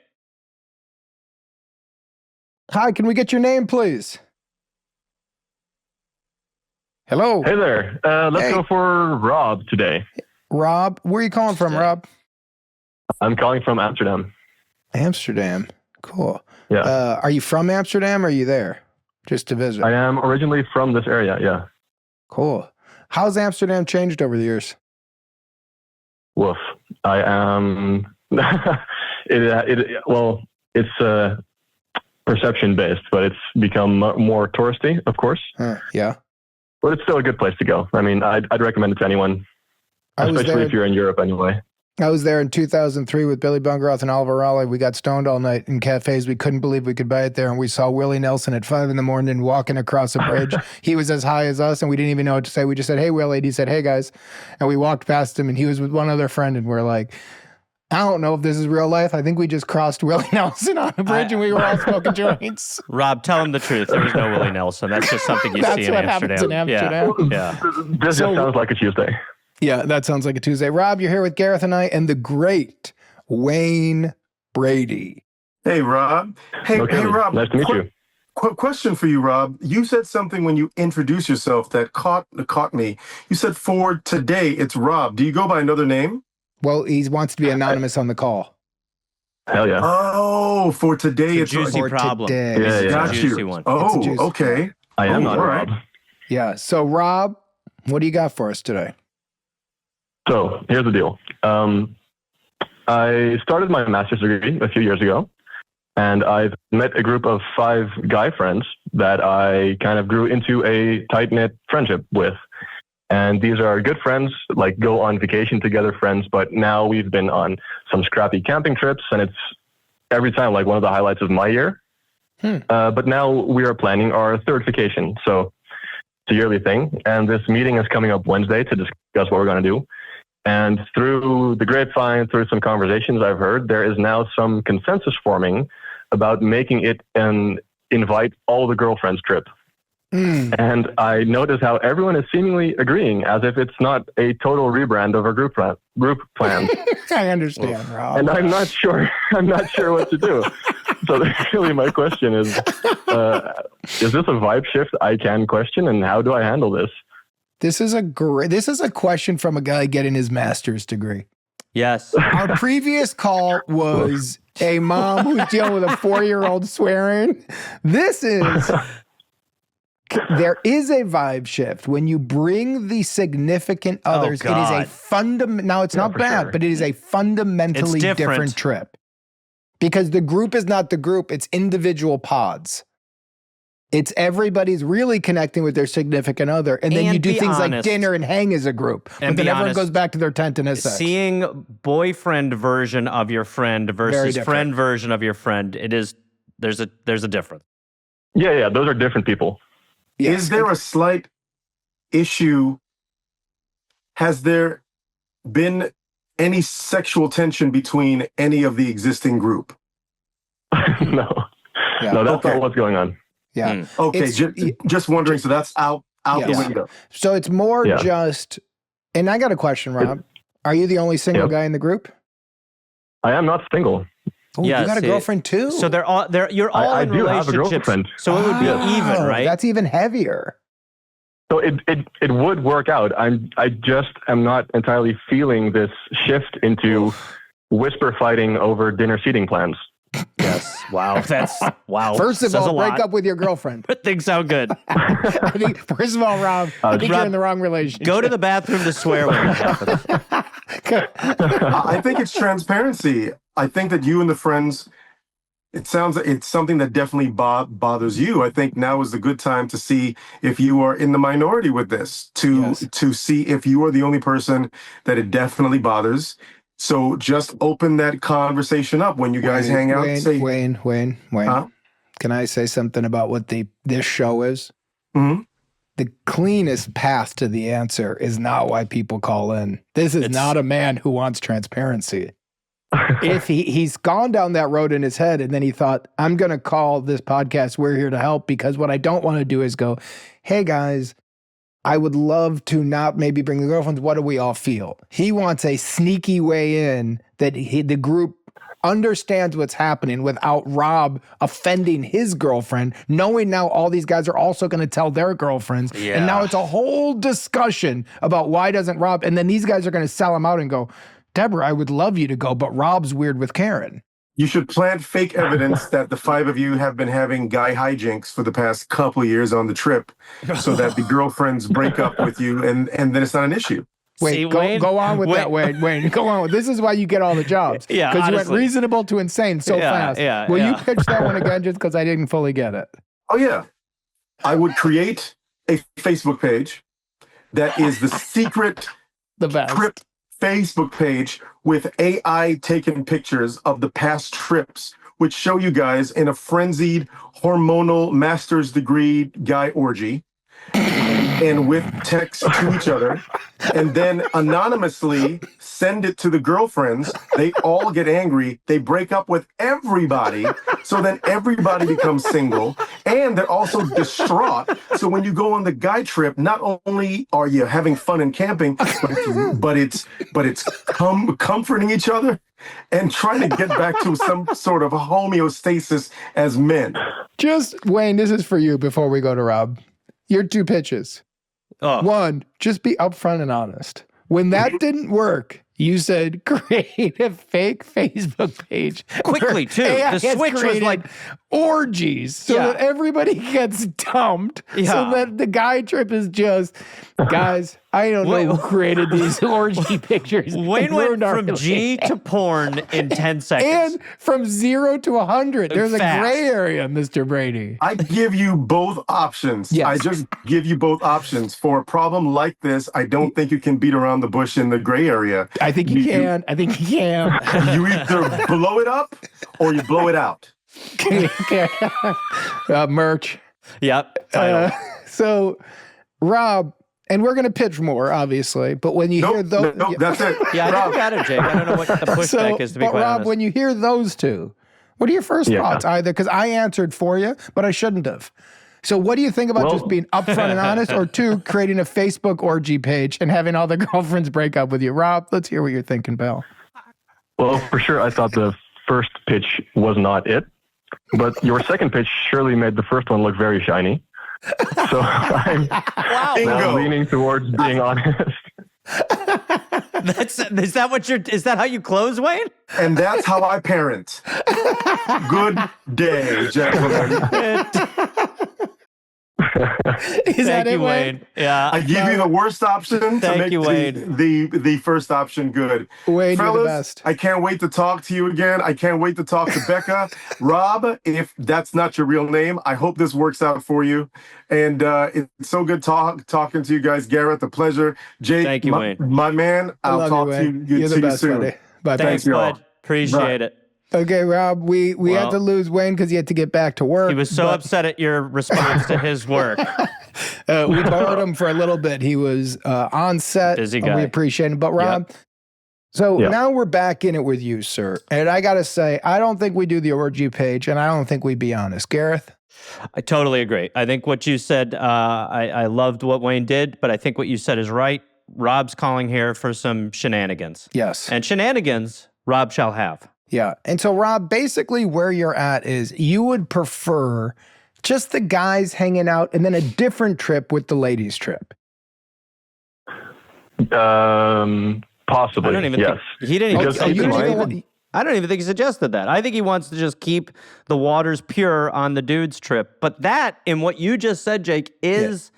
Hi, can we get your name, please? Hello. Hey there. Let's go for Rob today. Rob, where are you calling from, Rob? I'm calling from Amsterdam. Amsterdam. Cool. Yeah. Are you from Amsterdam, or are you there just to visit? I am originally from this area, yeah. Cool. How's Amsterdam changed over the years? Woof. I am... it's perception-based, but it's become more touristy, of course. Yeah. But it's still a good place to go. I mean, I'd recommend it to anyone, especially if you're in Europe anyway. I was there in 2003 with Billy Bungeroth and Oliver Raleigh. We got stoned all night in cafes. We couldn't believe we could buy it there. And we saw Willie Nelson at 5 a.m. walking across a bridge. He was as high as us, and we didn't even know what to say. We just said, "Hey, Willie." And he said, "Hey, guys." And we walked past him, and he was with one other friend. And we're like, I don't know if this is real life. I think we just crossed Willie Nelson on a bridge, and we were all smoking joints. Rob, tell him the truth. There was no Willie Nelson. That's just something you see in Amsterdam. Happens in Amsterdam. Yeah. This just sounds like a Tuesday. Yeah, that sounds like a Tuesday. Rob, you're here with Gareth and I and the great Wayne Brady. Hey, Rob. Hey, Rob. Nice to meet you. Question for you, Rob. You said something when you introduced yourself that caught me. You said, for today, it's Rob. Do you go by another name? Well, he wants to be anonymous on the call. Hell yeah. Oh, for today, it's a juicy problem. Today. Yeah. Got you. One. Oh, okay. I am not Rob. Yeah. So, Rob, what do you got for us today? So here's the deal. I started my master's degree a few years ago, and I've met a group of 5 guy friends that I kind of grew into a tight-knit friendship with. And these are good friends, like go on vacation together friends, but now we've been on some scrappy camping trips, and it's every time like one of the highlights of my year. But now we are planning our 3rd vacation. So it's a yearly thing. And this meeting is coming up Wednesday to discuss what we're going to do. And through the grapevine, through some conversations I've heard, there is now some consensus forming about making it an invite all the girlfriends trip. And I notice how everyone is seemingly agreeing as if it's not a total rebrand of our group plan. I understand, Rob. And I'm not sure what to do. So really my question is this a vibe shift I can question, and how do I handle this? This is a question from a guy getting his master's degree. Yes. Our previous call was a mom who's dealing with a 4-year-old swearing. There is a vibe shift when you bring the significant others. It is a now it's not bad, but it is a fundamentally different trip. Because the group is not the group, it's individual pods. It's everybody's really connecting with their significant other. And then you do things like dinner and hang as a group. But then everyone goes back to their tent and has sex. Seeing boyfriend version of your friend versus friend version of your friend, there's a difference. Yeah, those are different people. Yes. Is there a slight issue? Has there been any sexual tension between any of the existing group? No. Yeah. No, that's not what's going on. Yeah. Okay. Just wondering. So that's out the window. So it's more just. And I got a question, Rob. Are you the only single guy in the group? I am not single. Oh, you got a girlfriend too. So you're all in relationships. I do have a girlfriend. So it would be even, right? That's even heavier. So it would work out. I just am not entirely feeling this shift into whisper fighting over dinner seating plans. Yes. Wow. Wow. First of all, break up with your girlfriend. Things sound good. I think, first of all, Rob, I think you're in the wrong relationship. Go to the bathroom to swear when it happens. I think it's transparency. I think that you and the friends, it sounds like it's something that definitely bothers you. I think now is a good time to see if you are in the minority with this, to see if you are the only person that it definitely bothers. So just open that conversation up when you guys hang out. Wayne. Huh? Can I say something about what this show is? Mm-hmm. The cleanest path to the answer is not why people call in. This is not a man who wants transparency. If he's gone down that road in his head and then he thought, I'm going to call this podcast We're Here to Help, because what I don't want to do is go, hey guys, I would love to not maybe bring the girlfriends. What do we all feel? He wants a sneaky way in that the group understands what's happening without Rob offending his girlfriend, knowing now all these guys are also going to tell their girlfriends. Yeah. And now it's a whole discussion about why doesn't Rob, and then these guys are going to sell him out and go, Deborah, I would love you to go, but Rob's weird with Karen. You should plant fake evidence that the five of you have been having guy hijinks for the past couple of years on the trip so that the girlfriends break up with you and then it's not an issue. Wait, go on with that, Wayne. Go on with this. Is why you get all the jobs. Yeah, because you went reasonable to insane so fast. Will you pitch that one again just because I didn't fully get it? Oh, yeah. I would create a Facebook page that is the secret trip Facebook page with AI taken pictures of the past trips, which show you guys in a frenzied hormonal master's degree guy orgy and with text to each other, and then anonymously send it to the girlfriends. They all get angry. They break up with everybody. So then everybody becomes single, and they're also distraught. So when you go on the guy trip, not only are you having fun and camping, but it's comforting each other and trying to get back to some sort of homeostasis as men. Just, Wayne, this is for you before we go to Rob. Your two pitches. One, just be upfront and honest. When that didn't work, you said create a fake Facebook page. Quickly, too. The switch was like orgies so that everybody gets dumped. So that the guy trip is just, guys, I don't know who created these orgy pictures. Wayne went from G to porn in 10 seconds. And from 0 to 100. There's a gray area, Mr. Brady. I give you both options. Yes. I just give you both options. For a problem like this, I don't think you can beat around the bush in the gray area. I think you can. You either blow it up or you blow it out. Merch. Yep. So, Rob, and we're going to pitch more, obviously, but when you hear those... No, that's it. Yeah, I think got it, Jake. I don't know what the pushback is, to be quite honest. Rob, when you hear those two, what are your first thoughts? Either, because I answered for you, but I shouldn't have. So what do you think about just being upfront and honest, or two, creating a Facebook orgy page and having all the girlfriends break up with you? Rob, let's hear what you're thinking, pal. Well, for sure, I thought the first pitch was not it, but your second pitch surely made the first one look very shiny. So I'm now leaning towards being honest. Is that how you close, Wayne? And that's how I parent. Good day, gentlemen. Is that Thank it, you, Wayne. Yeah. I give you the worst option to Thank make you, Wayne. the first option good. Wayne, Fellas, you're the best. I can't wait to talk to you again. I can't wait to talk to Becca. Rob, if that's not your real name, I hope this works out for you. And it's so good talking to you guys. Gareth, a pleasure. Jake, Thank you, Wayne. my man, I I'll love talk you, to Wayne. you, You're the see you best, soon. buddy. Bye. Thanks, y'all. bud. Appreciate it. Okay, Rob, we had Well, to lose Wayne because he had to get back to work. He was so upset at your response to his work. We borrowed him for a little bit. He was on set. Busy and guy. we appreciate him. But Rob, so now we're back in it with you, sir. And I got to say, I don't think we do the orgy page, and I don't think we be honest. Gareth? I totally agree. I think what you said, I loved what Wayne did, but I think what you said is right. Rob's calling here for some shenanigans. Yes. And shenanigans, Rob shall have. Yeah. And so, Rob, basically where you're at is you would prefer just the guys hanging out and then a different trip with the ladies trip. Possibly. I don't even yes. think he didn't even Because say keep in that. mind- I don't even think he suggested that. I think he wants to just keep the waters pure on the dude's trip. But that, in what you just said, Jake, is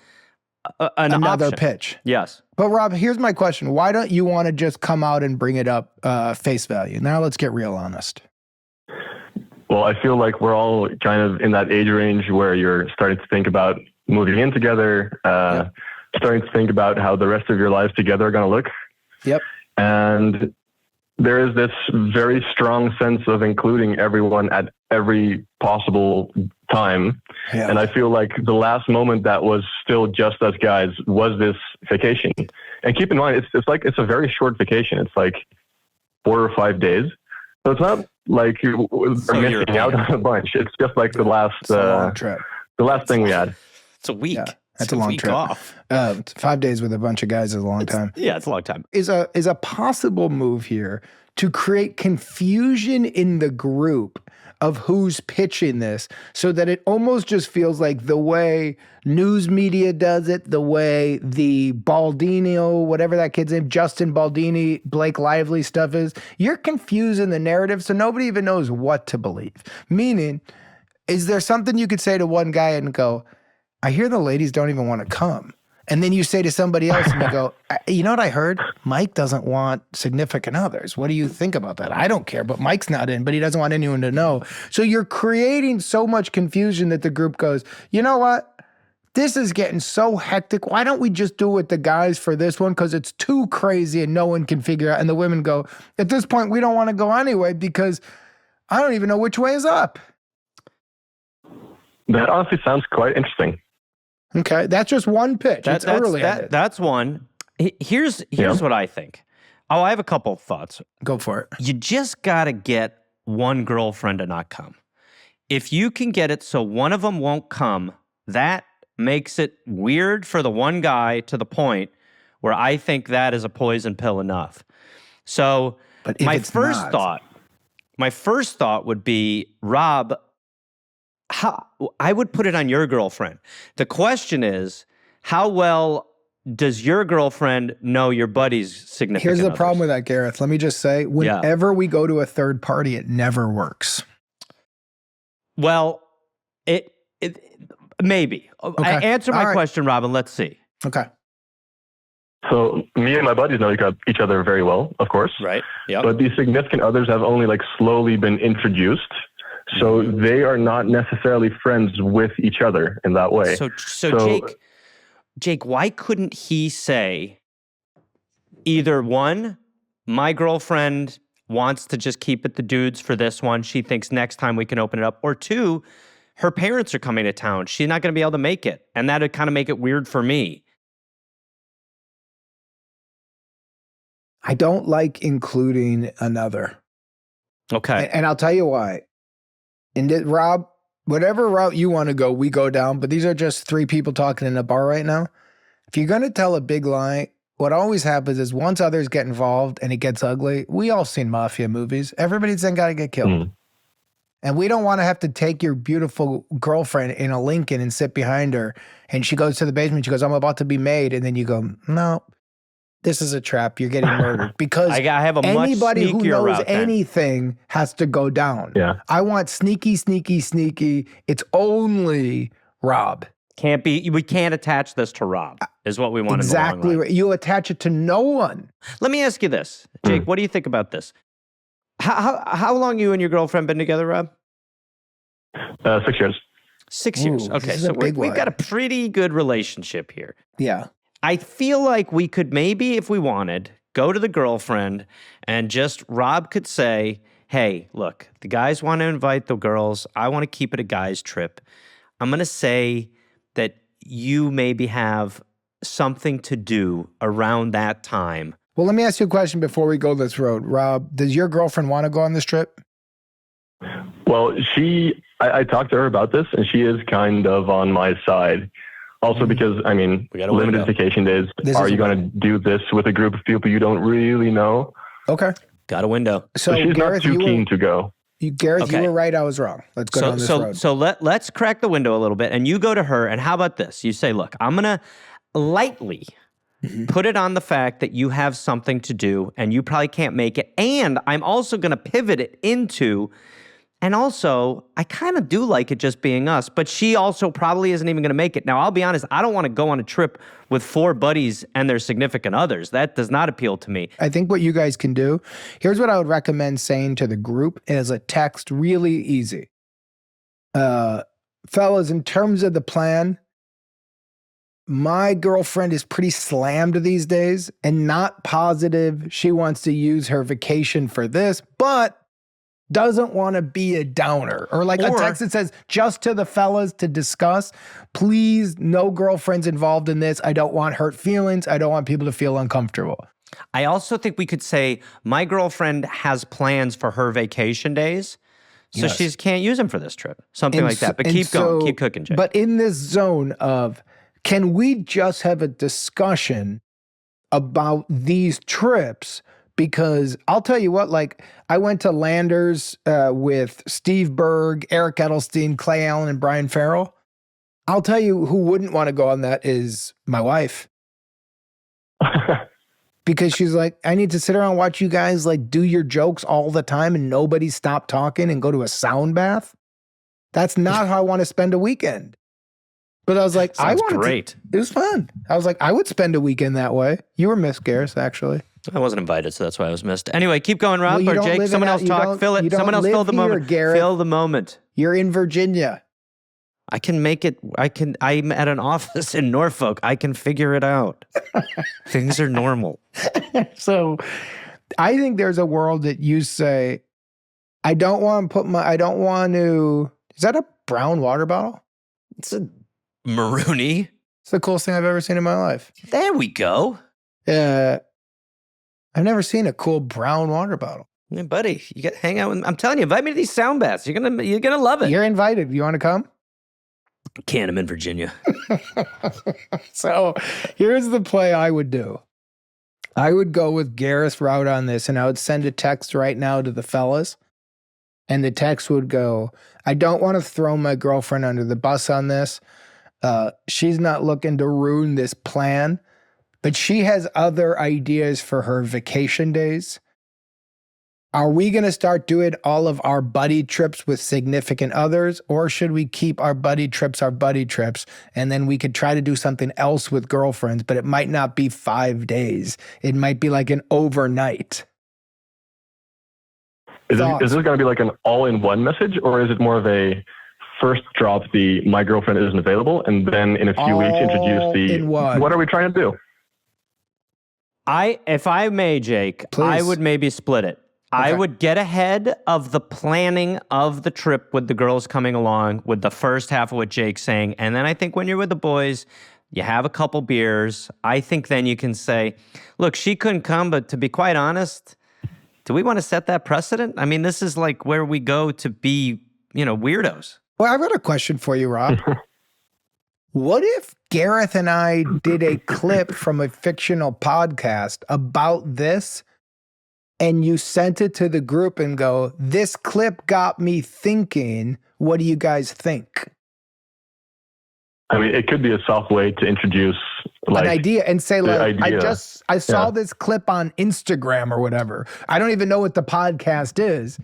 Another option. pitch. Yes. But Rob, here's my question. Why don't you want to just come out and bring it up face value? Now let's get real honest. Well, I feel like we're all kind of in that age range where you're starting to think about moving in together, starting to think about how the rest of your lives together are going to look. Yep. And there is this very strong sense of including everyone at every possible time. Yeah. And I feel like the last moment that was still just us guys was this vacation. And keep in mind, it's a very short vacation. It's like 4 or 5 days. So it's not like you're missing out on a bunch. It's just like the last trip. The last thing we had. It's a week. Yeah, that's It's a long week trip. off. 5 days with a bunch of guys is a long time. Yeah, it's a long time. Is a possible move here to create confusion in the group of who's pitching this so that it almost just feels like the way news media does it, the way the Baldino, whatever that kid's name, Justin Baldini, Blake Lively stuff is, you're confusing the narrative so nobody even knows what to believe. Meaning, is there something you could say to one guy and go, I hear the ladies don't even want to come. And then you say to somebody else and you go, you know what I heard? Mike doesn't want significant others. What do you think about that? I don't care, but Mike's not in, but he doesn't want anyone to know. So you're creating so much confusion that the group goes, you know what? This is getting so hectic. Why don't we just do it with the guys for this one? Because it's too crazy and no one can figure out. And the women go, at this point, we don't want to go anyway because I don't even know which way is up. That honestly sounds quite interesting. Okay, that's just one pitch. It's early. That's one. Here's what I think. Oh, I have a couple of thoughts. Go for it. You just got to get one girlfriend to not come. If you can get it so one of them won't come, that makes it weird for the one guy to the point where I think that is a poison pill enough. So my first thought would be, Rob, I would put it on your girlfriend. The question is, how well does your girlfriend know your buddy's significant Here's the others? problem with that, Gareth. Let me just say, whenever we go to a third party, it never works. Well, it maybe. Okay. Answer my question, Robin. Let's see. Okay. So me and my buddies know each other very well, of course. Right. Yeah. But these significant others have only slowly been introduced. So they are not necessarily friends with each other in that way. So Jake, why couldn't he say either one, my girlfriend wants to just keep it the dudes for this one. She thinks next time we can open it up. Or two, her parents are coming to town. She's not going to be able to make it. And that would kind of make it weird for me. I don't like including another. Okay. And I'll tell you why. And Rob, whatever route you want to go, we go down. But these are just three people talking in a bar right now. If you're going to tell a big lie, what always happens is once others get involved and it gets ugly, we all seen mafia movies. Everybody's then got to get killed. Mm. And we don't want to have to take your beautiful girlfriend in a Lincoln and sit behind her. And she goes to the basement. She goes, I'm about to be made. And then you go, no, this is a trap. You're getting murdered. Because I have a anybody much who knows route, anything has to go down. Yeah. I want sneaky, sneaky, sneaky. It's only Rob. We can't attach this to Rob, is what we want exactly in the long run. right. You attach it to no one. Let me ask you this, Jake. What do you think about this? How long you and your girlfriend been together, Rob? 6 years. 6 years. Ooh, Okay, this is so a big we've one. got a pretty good relationship here. Yeah. I feel like we could maybe, if we wanted, go to the girlfriend and just Rob could say, hey, look, the guys want to invite the girls. I want to keep it a guys trip. I'm going to say that you maybe have something to do around that time. Well, let me ask you a question before we go this road. Rob, does your girlfriend want to go on this trip? Well, I talked to her about this, and she is kind of on my side. Also because, I mean, We got a limited window. vacation days. This Are is you a going to do this with a group of people you don't really know? Okay. Got a window. So she's Gareth, not too keen to go. Gareth, Okay. you were right. I was wrong. Let's go down this road. So let's crack the window a little bit, and you go to her, and how about this? You say, look, I'm going to lightly put it on the fact that you have something to do, and you probably can't make it, and I'm also going to pivot it into, and also, I kind of do like it just being us, but she also probably isn't even going to make it. Now, I'll be honest, I don't want to go on a trip with 4 buddies and their significant others. That does not appeal to me. I think what you guys can do, here's what I would recommend saying to the group as a text, really easy. Fellas, in terms of the plan, my girlfriend is pretty slammed these days and not positive she wants to use her vacation for this, but doesn't want to be a downer. Or like a text that says, just to the fellas to discuss, please, no girlfriends involved in this. I don't want hurt feelings. I don't want people to feel uncomfortable. I also think we could say, my girlfriend has plans for her vacation days, so Yes. she can't use them for this trip. Something And like that. But and keep going. Keep cooking, Jake. But in this zone of, can we just have a discussion about these trips? Because I'll tell you what, like I went to Landers with Steve Berg, Eric Edelstein, Clay Allen, and Brian Farrell. I'll tell you who wouldn't want to go on that is my wife. Because she's like, I need to sit around and watch you guys like do your jokes all the time and nobody stop talking and go to a sound bath. That's not how I want to spend a weekend. But I was like, Sounds I wanted great. it was fun. I was like, I would spend a weekend that way. You were Miss Gareth, actually. I wasn't invited, so that's why I was missed. Anyway, keep going, Rob, Well, you or don't Jake. live in Someone a- else you talk. don't- Fill you it. don't Someone else live fill the here, moment. Gareth. Fill the moment. You're in Virginia. I can make it. I'm at an office in Norfolk. I can figure it out. Things are normal. So I think there's a world that you say, I don't want to, is that a brown water bottle? It's a maroony. It's the coolest thing I've ever seen in my life. There we go. I've never seen a cool brown water bottle. Hey, buddy, you got to hang out with. I'm telling you, invite me to these sound baths. You're gonna love it. You're invited. You want to come? Can't. I'm in Virginia. So here's the play I would do. I would go with Gareth's route on this, and I would send a text right now to the fellas. And the text would go, I don't want to throw my girlfriend under the bus on this. She's not looking to ruin this plan, but she has other ideas for her vacation days. Are we going to start doing all of our buddy trips with significant others, or should we keep our buddy trips, and then we could try to do something else with girlfriends, but it might not be 5 days. It might be like an overnight. Is this going to be like an all-in-one message, or is it more of a first drop the my girlfriend isn't available, and then in a few weeks introduce the All-in-one. what are we trying to do? If I may, Jake, Please. I would maybe split it. I Okay. would get ahead of the planning of the trip with the girls coming along with the first half of what Jake's saying. And then I think when you're with the boys, you have a couple beers. I think then you can say, look, she couldn't come, but to be quite honest, do we want to set that precedent? I mean, this is like where we go to be, weirdos. Well, I've got a question for you, Rob. What if Gareth and I did a clip from a fictional podcast about this, and you sent it to the group and go, this clip got me thinking, what do you guys think? I mean, it could be a soft way to introduce An idea, and say like, idea. I saw Yeah. this clip on Instagram or whatever. I don't even know what the podcast is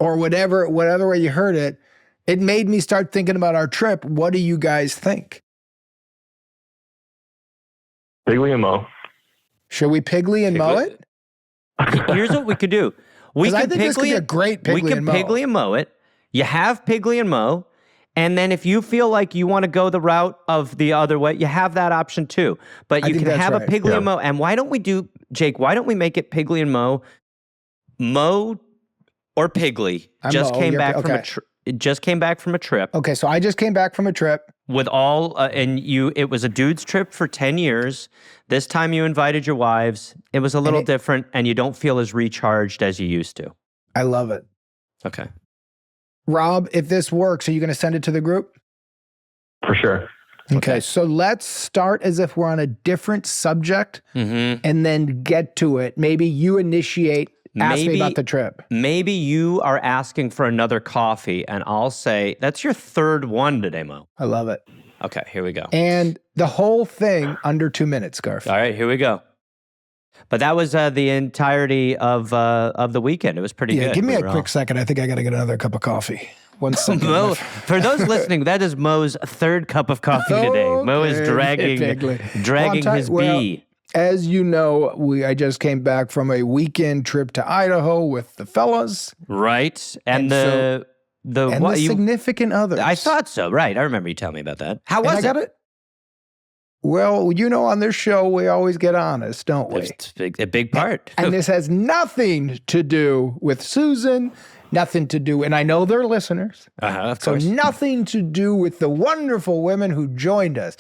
or whatever way you heard it. it made me start thinking about our trip. What do you guys think? Piggly and Mo. Should we Piggly and Mo it? Here's what we could do. I think this could be a great Piggly and Mo. We can Piggly and Mo it. You have Piggly and Mo. And then if you feel like you want to go the route of the other way, you have that option too. But you can have a Piggly and Mo. And why don't we do, Jake, why don't we make it Piggly and Mo? Mo or Piggly just came back from a trip. It just came back from a trip. Okay, so I just came back from a trip. With all, it was a dude's trip for 10 years. This time you invited your wives. It was a little different, and you don't feel as recharged as you used to. I love it. Okay. Rob, if this works, are you going to send it to the group? For sure. Okay, so let's start as if we're on a different subject and then get to it. Maybe you initiate. Ask me about the trip. Maybe you are asking for another coffee, and I'll say, that's your third one today, Mo. I love it. Okay, here we go. And the whole thing under 2 minutes, Garth. All right, here we go. But that was the entirety of the weekend. It was pretty good. Give me a quick second. I think I got to get another cup of coffee. 1 second. Mo, for those listening, that is Mo's third cup of coffee today. Mo is dragging his bee. As you know, I just came back from a weekend trip to Idaho with the fellas. Right. And the significant others. I thought so. Right. I remember you telling me about that. How was it? Well, on this show, we always get honest, don't we? It's a big part. And this has nothing to do with Susan, nothing to do, and I know they're listeners. Of course. So nothing to do with the wonderful women who joined us.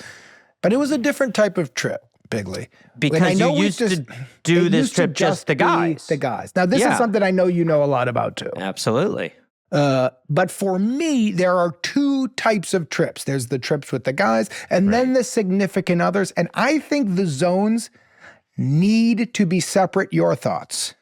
But it was a different type of trip. Piggly. Because you used to do this trip just the guys. The guys. Now, this is something I know you know a lot about, too. Absolutely. But for me, there are two types of trips. There's the trips with the guys, and then the significant others. And I think the zones need to be separate. Your thoughts?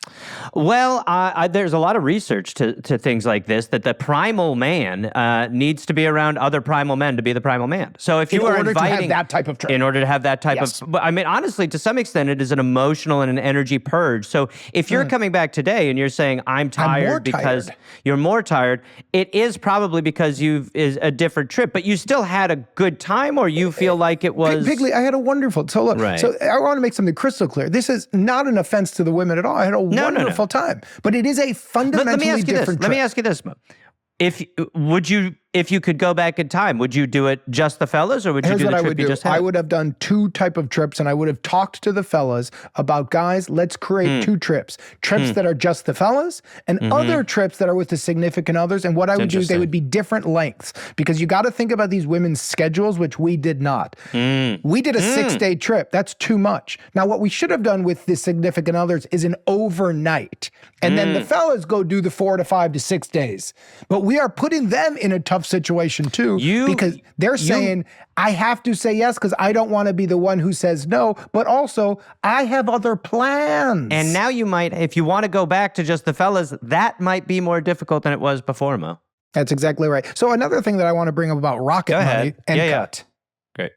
Well, there's a lot of research to things like this, that the primal man needs to be around other primal men to be the primal man. So if you are inviting... In order to have that type of trip. In order to have that type of... I mean, honestly, to some extent, it is an emotional and an energy purge. So if you're coming back today and you're saying, I'm tired because you're more tired, it is probably because is a different trip, but you still had a good time, or you feel like it was... Piggly, I had a wonderful... So look, so I want to make something crystal clear. This is not an offense to the women at all. I had a wonderful time, but it is a fundamentally different trip. Let me ask you this, Mo. If you could go back in time, would you do it just the fellas, or would you do the trip you just had? I would have done two type of trips, and I would have talked to the fellas about, guys, let's create two trips. Trips that are just the fellas, and other trips that are with the significant others. And what I would do is they would be different lengths, because you got to think about these women's schedules, which we did not. We did a 6-day trip. That's too much. Now, what we should have done with the significant others is an overnight, and then the fellas go do the 4 to 5 to 6 days. But we are putting them in a tough situation too, because they're saying, I have to say yes because I don't want to be the one who says no, but also I have other plans. And now you might, if you want to go back to just the fellas, that might be more difficult than it was before, Mo. That's exactly right. So another thing that I want to bring up about Rocket Money and Cut. Great.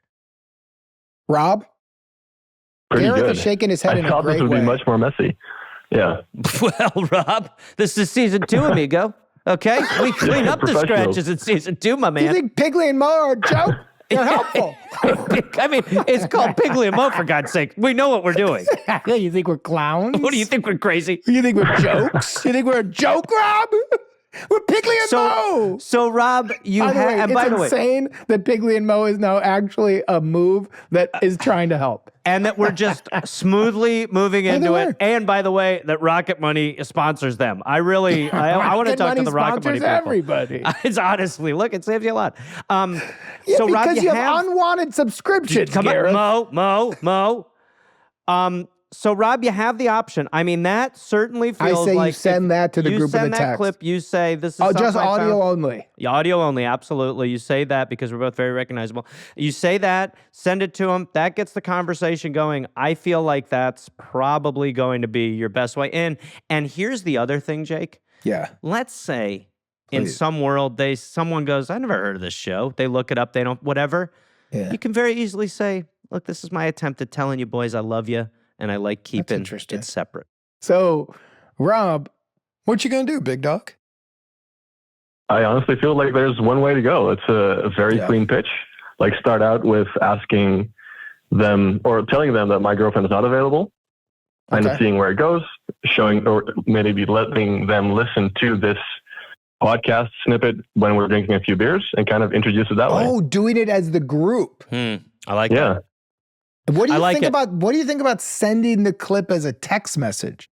Rob? Pretty Gareth good. is shaking his head in a great way. I thought this would be much more messy. Yeah. Well, Rob, this is season 2, amigo. Okay, we clean up the scratches in season 2, my man. You think Piggly and Mo are a joke? They're helpful. I mean, it's called Piggly and Mo, for God's sake. We know what we're doing. You think we're clowns? What do you think, we're crazy? You think we're jokes? You think we're a joke, Rob? We're Piggly and Mo. So, Rob, you have... By the way, it's insane that Piggly and Mo is now actually a move that is trying to help. And that we're just smoothly moving into it. And by the way, that Rocket Money sponsors them. I want to talk to the Rocket Money people. Everybody. It's honestly, look, it saves you a lot. So Rob, because you have unwanted subscriptions, Gareth. Mo. So, Rob, you have the option. I mean, that certainly feels like... you send that to the group in the text. You send that clip, you say, this is just audio only. Yeah, audio only, absolutely. You say that because we're both very recognizable. You say that, send it to them. That gets the conversation going. I feel like that's probably going to be your best way in. And here's the other thing, Jake. Yeah. Let's say in some world, someone goes, I never heard of this show. They look it up, they don't, whatever. Yeah. You can very easily say, look, this is my attempt at telling you boys I love you. And I like keeping it separate. So, Rob, what you gonna do, big dog? I honestly feel like there's one way to go. It's a very clean pitch. Like start out with asking them or telling them that my girlfriend is not available and seeing where it goes, showing or maybe letting them listen to this podcast snippet when we're drinking a few beers and kind of introduce it that way. Oh, doing it as the group. I like that. What do you think about sending the clip as a text message?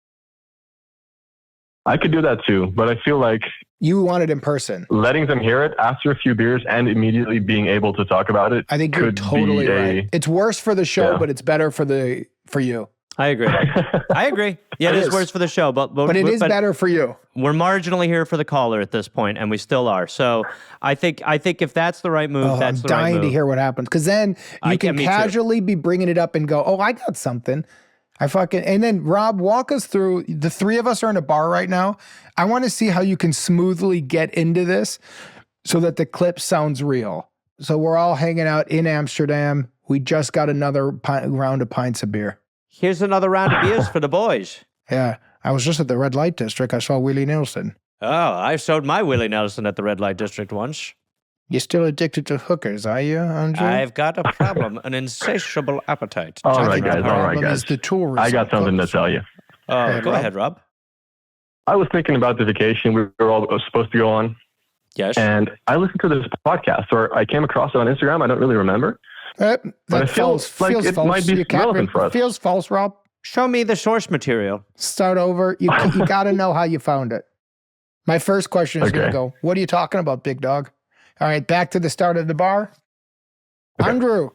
I could do that too, but I feel like you want it in person. Letting them hear it after a few beers and immediately being able to talk about it. I think you're totally right. It's worse for the show, but it's better for you. I agree. Yeah, it is worse for the show, but it is better for you. We're marginally here for the caller at this point, and we still are. So I think if that's the right move, that's the right move. I'm dying to hear what happens, because then you can casually be bringing it up and go, "Oh, I got something." And then Rob, walk us through. The three of us are in a bar right now. I want to see how you can smoothly get into this so that the clip sounds real. So we're all hanging out in Amsterdam. We just got another round of pints of beer. Here's another round of beers for the boys. Yeah. I was just at the red light district. I saw Willie Nelson. Oh, I showed my Willie Nelson at the red light district once. You're still addicted to hookers, are you, Andrew? I've got a problem, an insatiable appetite. All right, guys. I got something to tell you. Go ahead, Rob. I was thinking about the vacation we were all supposed to go on. Yes. And I listened to this podcast, or I came across it on Instagram. I don't really remember. But I feel like it might be relevant for us. Feels false, Rob. Show me the source material. Start over. You got to know how you found it. My first question is going to go, what are you talking about, big dog? All right, back to the start of the bar. Okay. Andrew.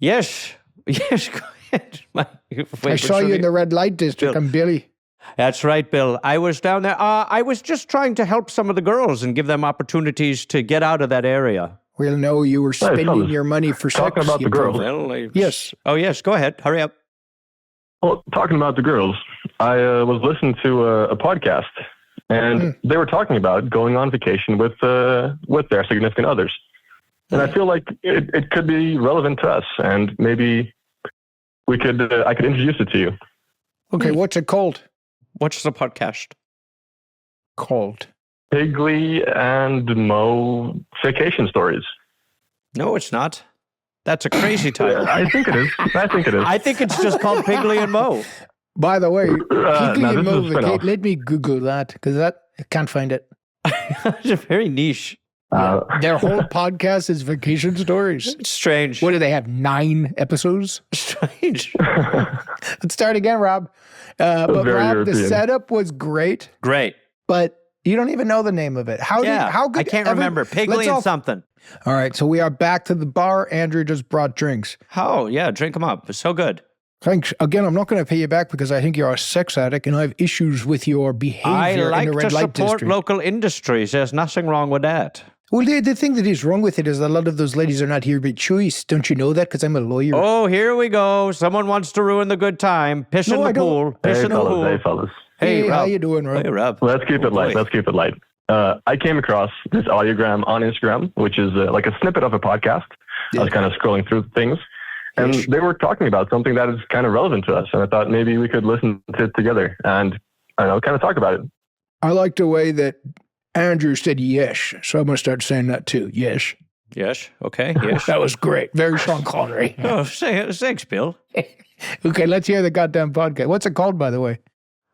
Yes, go ahead. I saw you in the red light district. I'm Billy. That's right, Bill. I was down there. I was just trying to help some of the girls and give them opportunities to get out of that area. We'll know you were spending your money for sex. Talking about the girls. Yes. Oh, yes. Go ahead. Hurry up. Well, talking about the girls, I was listening to a podcast, and they were talking about going on vacation with their significant others. And I feel like it could be relevant to us, and maybe I could introduce it to you. Okay, what's it called? What's the podcast called? Piggly and Mo Vacation Stories. No, it's not. That's a crazy title. I think it is. I think it's just called Piggly and Mo. By the way, Piggly and Mo Vacation. Let me Google that, because I can't find it. It's very niche. Their whole podcast is vacation stories. It's strange. What do they have? 9 episodes? Strange. Let's start again, Rob. But Rob, European. The setup was great. Great. But you don't even know the name of it. How good? I can't remember. Piggly and something. All right, so we are back to the bar. Andrew just brought drinks. Oh, yeah, drink them up. It's so good. Thanks. Again, I'm not going to pay you back because I think you're a sex addict and I have issues with your behavior in the red light district. I like to support local industries. There's nothing wrong with that. Well, the thing that is wrong with it is a lot of those ladies are not here by choice. Don't you know that? Because I'm a lawyer. Oh, here we go. Someone wants to ruin the good time. Piss in the pool. Hey, fellas. Hey, how you doing, Rob? Hey, Rob. Let's keep it light. I came across this audiogram on Instagram, which is like a snippet of a podcast. Yeah. I was kind of scrolling through things, and they were talking about something that is kind of relevant to us. And I thought maybe we could listen to it together and, I don't know, kind of talk about it. I like the way that Andrew said yes, so I'm going to start saying that too. Yes. Yes. Okay. Yes. That was great. Very Sean Connery. Oh, thanks, Bill. Okay, let's hear the goddamn podcast. What's it called, by the way?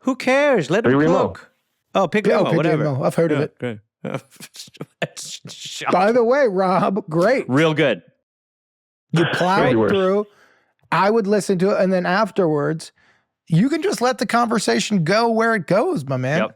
Who cares? Let him cook. Oh, Piggly whatever. I've heard of it. Great. By the way, Rob, great. Real good. You plowed through. I would listen to it, and then afterwards, you can just let the conversation go where it goes, my man. Yep.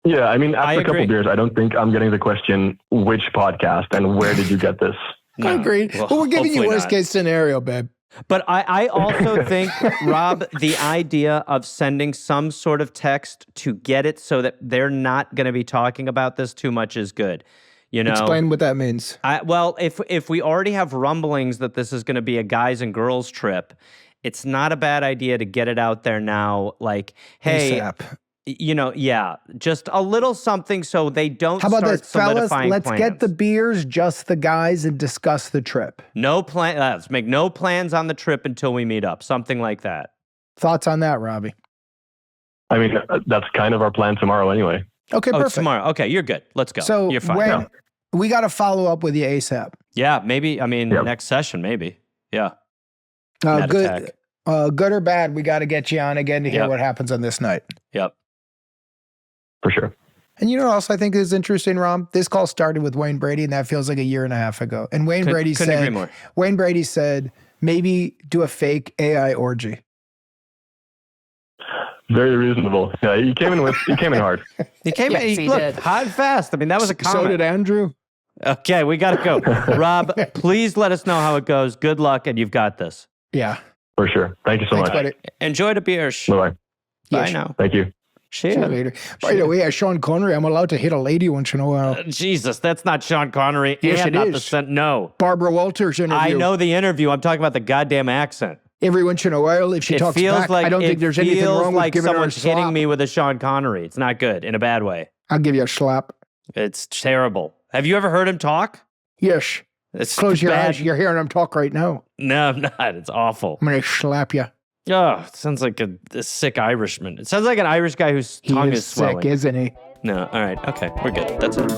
Yeah, I mean, after a couple beers, I don't think I'm getting the question, which podcast and where did you get this? No. Agreed. Well, we're giving you worst case scenario, babe. But I also think, Rob, the idea of sending some sort of text to get it so that they're not going to be talking about this too much is good. You know, explain what that means. Well, if we already have rumblings that this is going to be a guys and girls trip, it's not a bad idea to get it out there now. Like, hey, ASAP. You know, yeah, just a little something so they don't. How about start this, fellas? Let's plans. Get the beers, just the guys, and discuss the trip. No plan. Let's make no plans on the trip until we meet up. Something like that. Thoughts on that, Robbie? I mean, that's kind of our plan tomorrow anyway. Okay, Oh, perfect. it's tomorrow. Okay, you're good. Let's go. So You're fine. when we got to follow up with you ASAP. Yeah, maybe. I mean, next session, maybe. Yeah. Mad Good, attack. good or bad, we got to get you on again to hear what happens on this night. Yep. For sure. And you know what else I think is interesting, Rom? This call started with Wayne Brady, and that feels like a year and a half ago. And Wayne Brady said, maybe do a fake AI orgy. Very reasonable. Yeah, he came in hard. He came in. He did. Hot and fast. I mean, that was a comment. So did Andrew. Okay, we got to go. Rob, please let us know how it goes. Good luck, and you've got this. Yeah. For sure. Thank you so much. Buddy. Enjoy the beer. Bye-bye. Bye now. Thank you. See you later. By the way, as Sean Connery, I'm allowed to hit a lady once in a while. Jesus, that's not Sean Connery. Yes, and it not is. No. Barbara Walters interview. I know the interview. I'm talking about the goddamn accent. Every once in a while, if she talks back, I don't think there's anything wrong with giving her a slap. Someone's hitting me with a Sean Connery. It's not good, in a bad way. I'll give you a slap. It's terrible. Have you ever heard him talk? Yes. Close your eyes. You're hearing him talk right now. No, I'm not. It's awful. I'm going to slap you. Oh, it sounds like a sick Irishman. It sounds like an Irish guy whose tongue is swelling. Sick, isn't he? No, all right. Okay, we're good. That's it.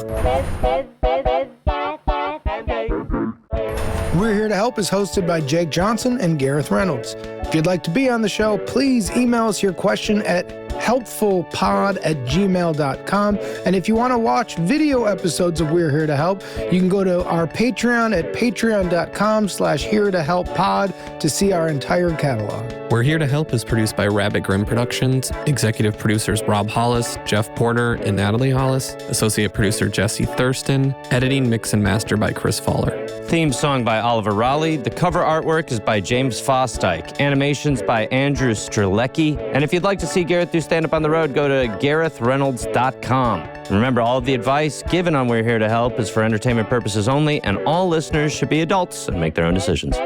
We're Here to Help is hosted by Jake Johnson and Gareth Reynolds. If you'd like to be on the show, please email us your question at helpfulpod@gmail.com. And if you want to watch video episodes of We're Here to Help, you can go to our Patreon at patreon.com/here-to-help-pod to see our entire catalog. We're Here to Help is produced by Rabbit Grimm Productions, executive producers Rob Hollis, Jeff Porter, and Natalie Hollis, associate producer Jesse Thurston, editing, mix, and master by Chris Faller. Theme song by Oliver Raleigh. The cover artwork is by James Fosdyke. Animations by Andrew Strelecki. And if you'd like to see Gareth do stand-up on the road, go to GarethReynolds.com. Remember, all of the advice given on We're Here to Help is for entertainment purposes only, and all listeners should be adults and make their own decisions.